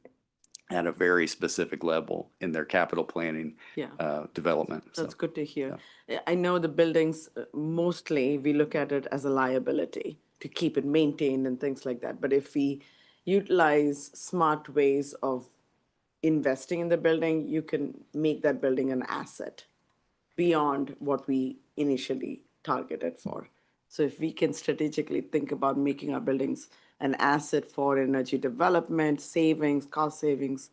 at a very specific level in their capital planning Yeah. development. That's So, good to hear. I know the buildings, mostly we look at it as a liability to keep it maintained and things like that. But if we utilize smart ways of investing in the building, you can make that building an asset beyond what we initially targeted for. So if we can strategically think about making our buildings an asset for energy development, savings, cost savings.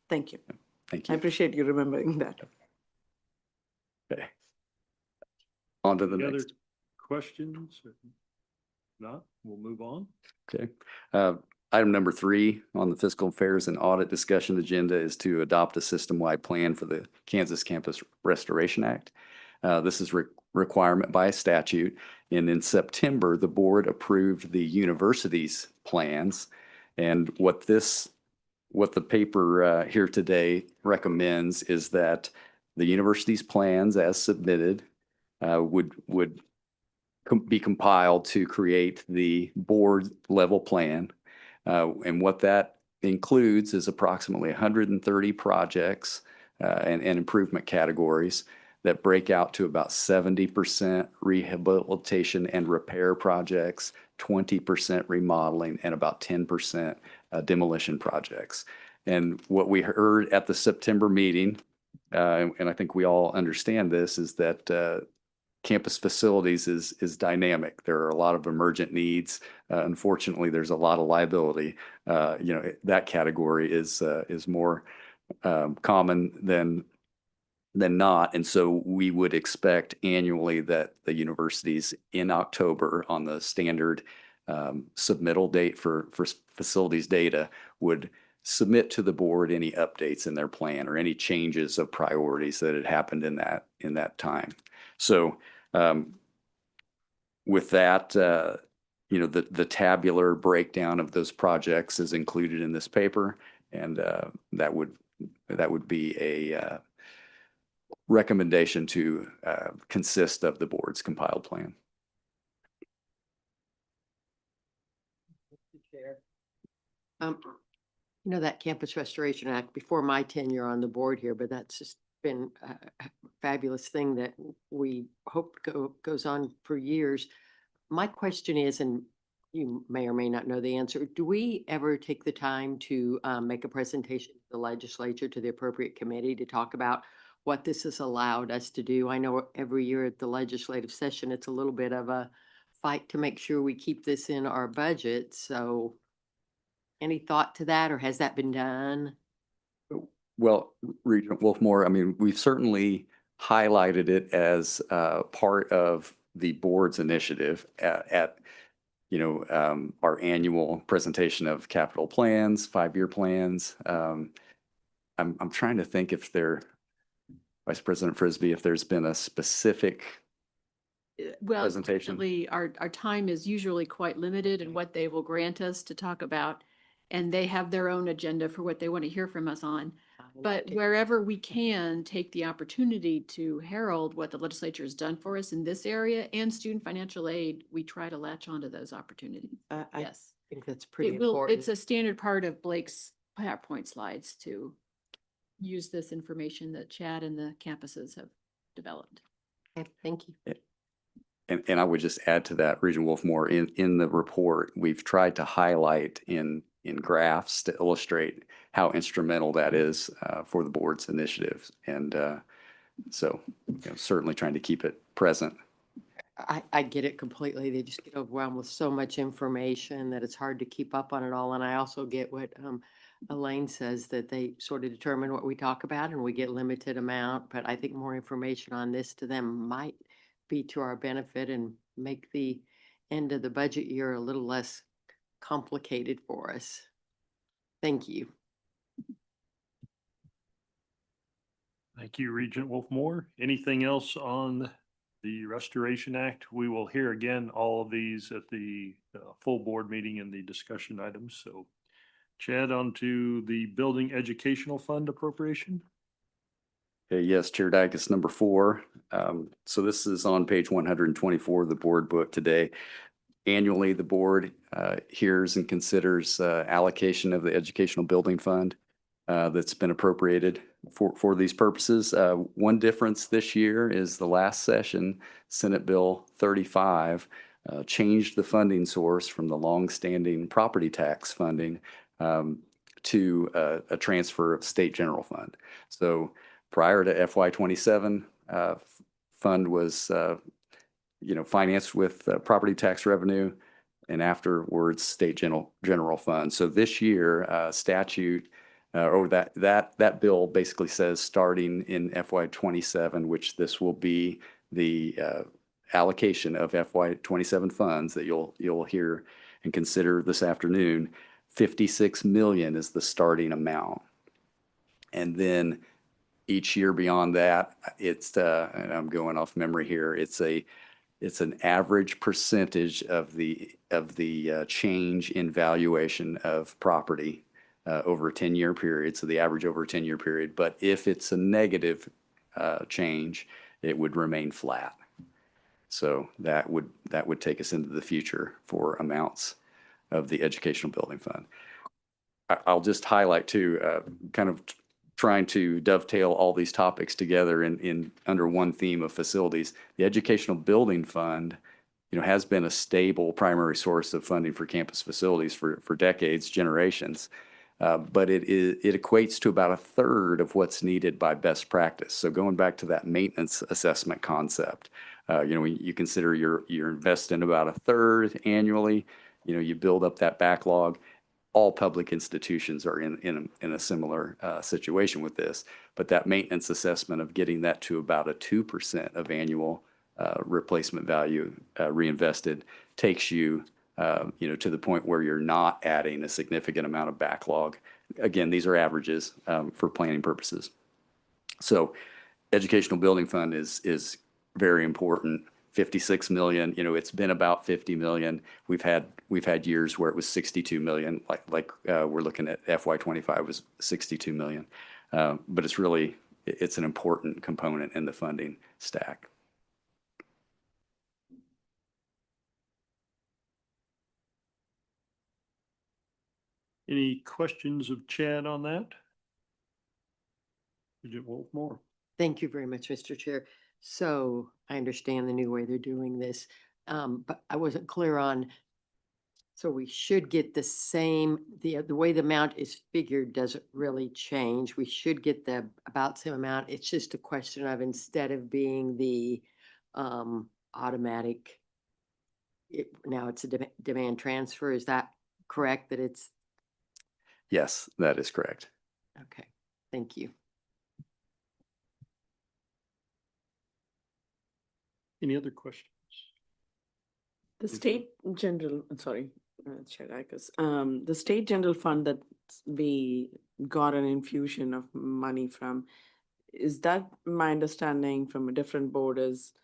Thank you. thank I you. appreciate you remembering that. Okay. On to the Any other next. questions? Not, we'll move on. Okay. Item number 3 on the Fiscal Affairs and Audit discussion agenda is to adopt a system-wide plan for the Kansas Campus Restoration Act. This is requirement by statute. And in September, the board approved the university's plans. And what the paper here today recommends is that the university's plans as submitted would be compiled to create the board level plan. And what that includes is approximately 130 projects and improvement categories that break out to about 70% rehabilitation and repair projects, 20% remodeling, and about 10% demolition projects. And what we heard at the September meeting, and I think we all understand this, is that campus facilities is dynamic. There are a lot of emergent needs. Unfortunately, there's a lot of liability. That category is more common than not. And so we would expect annually that the universities in October on the standard submittal date for facilities data would submit to the board any updates in their plan or any changes of priorities that had happened in that time. So with that, the tabular breakdown of those projects is included in this paper, and that would be a recommendation to consist of the board's compiled plan. That Campus Restoration Act, before my tenure on the board here, but that's just been a fabulous thing that we hope goes on for years. My question is, and you may or may not know the answer, do we ever take the time to make a presentation to the legislature, to the appropriate committee, to talk about what this has allowed us to do? I know every year at the legislative session, it's a little bit of a fight to make sure we keep this in our budget. So any thought to that, or has that been done? Well, Regent Wolfmore, I mean, we've certainly highlighted it as part of the board's initiative at our annual presentation of capital plans, 5-year plans. I'm trying to think if Vice President Frisbee, if there's been a specific Well, presentation. unfortunately, our time is usually quite limited in what they will grant us to talk about. And they have their own agenda for what they want to hear from us on. But wherever we can take the opportunity to herald what the legislature has done for us in this area and student financial aid, we try to latch onto those opportunities. Yes. I think that's pretty It will, important. it's a standard part of Blake's PowerPoint slides to use this information that Chad and the campuses have developed. Okay, thank you. And I would just add to that, Regent Wolfmore, in the report, we've tried to highlight in graphs to illustrate how instrumental that is for the board's initiatives. And so certainly trying to keep it present. I get it completely. They just get overwhelmed with so much information that it's hard to keep up on it all. And I also get what Elaine says, that they sort of determine what we talk about and we get limited amount. But I think more information on this to them might be to our benefit and make the end of the budget year a little less complicated for us. Thank you. Thank you, Regent Wolfmore. Anything else on the Restoration Act? We will hear again all of these at the full board meeting and the discussion items. So Chad, on to the Building Educational Fund appropriation. Okay, yes, Chair Dykes, number 4. So this is on page 124 of the board book today. Annually, the board hears and considers allocation of the Educational Building Fund that's been appropriated for these purposes. One difference this year is the last session, Senate Bill 35, changed the funding source from the longstanding property tax funding to a transfer of state general fund. So prior to FY27, fund was financed with property tax revenue, and afterwards state general fund. So this year, statute or that bill basically says starting in FY27, which this will be the allocation of FY27 funds that you'll hear and consider this afternoon. 56 million is the starting amount, and then each year beyond that, it's and I'm going off memory here. It's an average percentage of the change in valuation of property over a 10-year period. So the average over a 10-year period. But if it's a negative change, it would remain flat. So that would take us into the future for amounts of the Educational Building Fund. I'll just highlight too, kind of trying to dovetail all these topics together in under one theme of facilities. The Educational Building Fund, has been a stable primary source of funding for campus facilities for decades, generations. But it equates to about a third of what's needed by best practice. So going back to that maintenance assessment concept, when you consider you're investing about a third annually, you build up that backlog. All public institutions are in a similar situation with this, but that maintenance assessment of getting that to about a 2% of annual replacement value reinvested takes you to the point where you're not adding a significant amount of backlog. Again, these are averages for planning purposes. So Educational Building Fund is very important. 56 million, it's been about 50 million. We've had years where it was 62 million, like we're looking at FY25 was 62 million. But it's an important component in the funding stack. Any questions of Chad on that? Bridget Wolfmore. Thank you very much, Mr. Chair. So I understand the new way they're doing this, but I wasn't clear on, so we should get the same, the way the amount is figured doesn't really change. We should get the about same amount. It's just a question of, instead of being the automatic, now it's a demand transfer. Is that correct, that it's? Yes, that is correct. Okay, thank you. Any other questions? The state general, sorry, Chair Dykes, the state general fund that we got an infusion of money from, is that my understanding from a different board is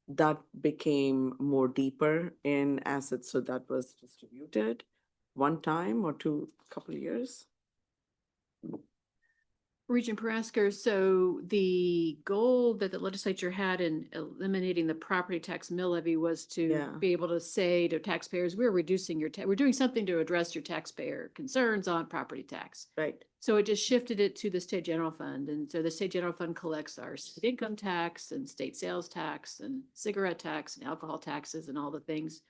that became more deeper in assets, so that was distributed one time or couple of years? Regent Parasker, so the goal that the legislature had in eliminating the property tax mill levy was to be able to say to taxpayers, we're reducing we're doing something to address your taxpayer concerns on property tax. Right. So it just shifted it to the state general fund. And so the state general fund collects our state income tax and state sales tax and cigarette tax and alcohol taxes and all the things.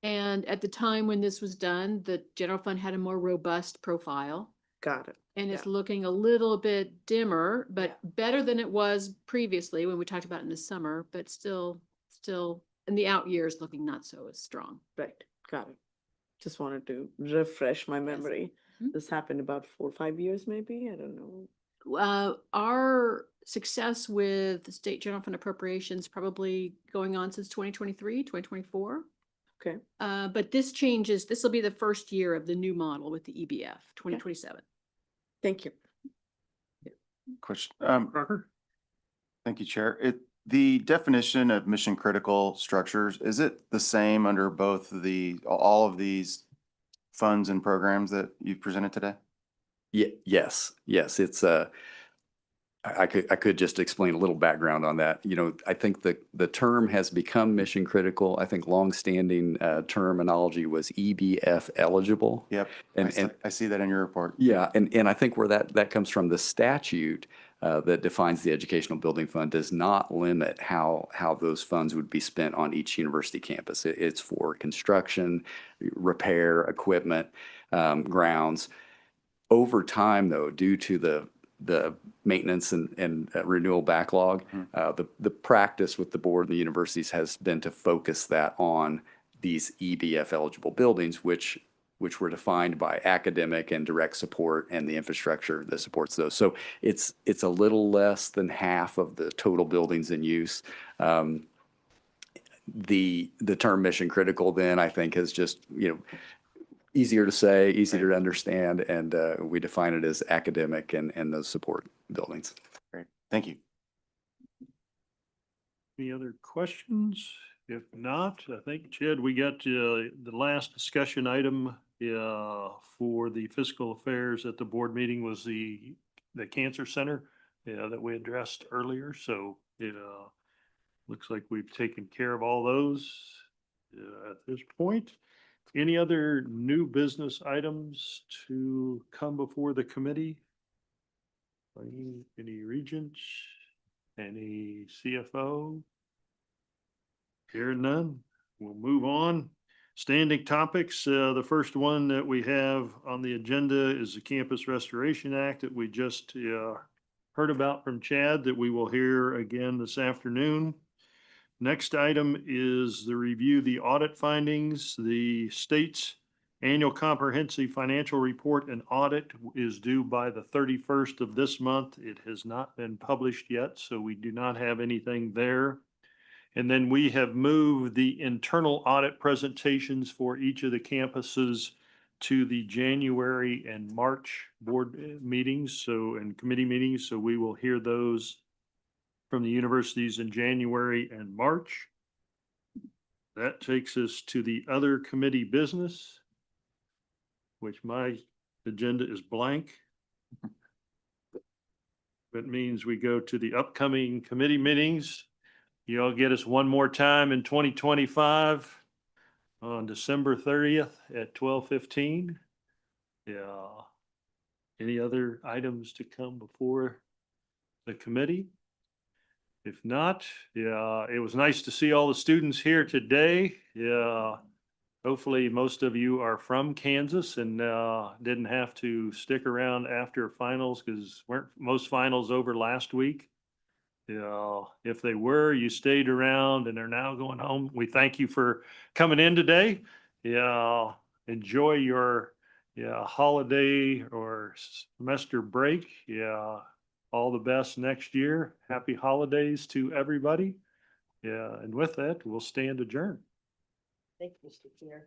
And at the time when this was done, the general fund had a more robust profile. Got it. And it's looking a little bit dimmer, but better than it was previously when we talked about it in the summer, but still in the out years looking not so as strong. Right. Got it. Just wanted to refresh my memory. Mhm. This happened about 4 or 5 years, maybe. I don't know. Our success with the state general fund appropriations probably going on since 2023, 2024. Okay. But this will be the first year of the new model with the EBF, 2027. Thank you. Question. Thank you, Chair. The definition of mission critical structures, is it the same under both all of these funds and programs that you've presented today? Yes. It's I could just explain a little background on that. You know, I think the term has become mission critical. I think longstanding terminology was EBF eligible. Yep. And I see that in your report. yeah, and I think where that comes from, the statute that defines the educational building fund does not limit how those funds would be spent on each university campus. It's for construction, repair, equipment, grounds. Over time, though, due to the maintenance and renewal backlog, the practice with the board and the universities has been to focus that on these EBF eligible buildings, which were defined by academic and direct support and the infrastructure that supports those. So it's a little less than half of the total buildings in use. The term mission critical then, I think, is just, you know, easier to say, easier to understand, and we define it as academic and those support buildings. Great. Thank you. Any other questions? If not, I think, Chad, we got the last discussion item for the fiscal affairs at the board meeting was the cancer center that we addressed earlier. So it looks like we've taken care of all those at this point. Any other new business items to come before the committee? Any regents? Any CFO? Here none. We'll move on. Standing topics. The first one that we have on the agenda is the Campus Restoration Act that we just heard about from Chad that we will hear again this afternoon. Next item is the review the audit findings. The state's annual comprehensive financial report and audit is due by the 31st of this month. It has not been published yet, so we do not have anything there. And then we have moved the internal audit presentations for each of the campuses to the January and March board meetings, and committee meetings. So we will hear those from the universities in January and March. That takes us to the other committee business, which my agenda is blank. That means we go to the upcoming committee meetings. Y'all get us one more time in 2025 on December 30th at 12:15. Yeah. Any other items to come before the committee? If not, yeah, it was nice to see all the students here today. Yeah. Hopefully most of you are from Kansas and didn't have to stick around after finals because weren't most finals over last week. Yeah, if they were, you stayed around and are now going home. We thank you for coming in today. Yeah, enjoy your holiday or semester break. Yeah, all the best next year. Happy holidays to everybody. Yeah, and with that, we'll stand adjourned. Thank you, Mr. Chair.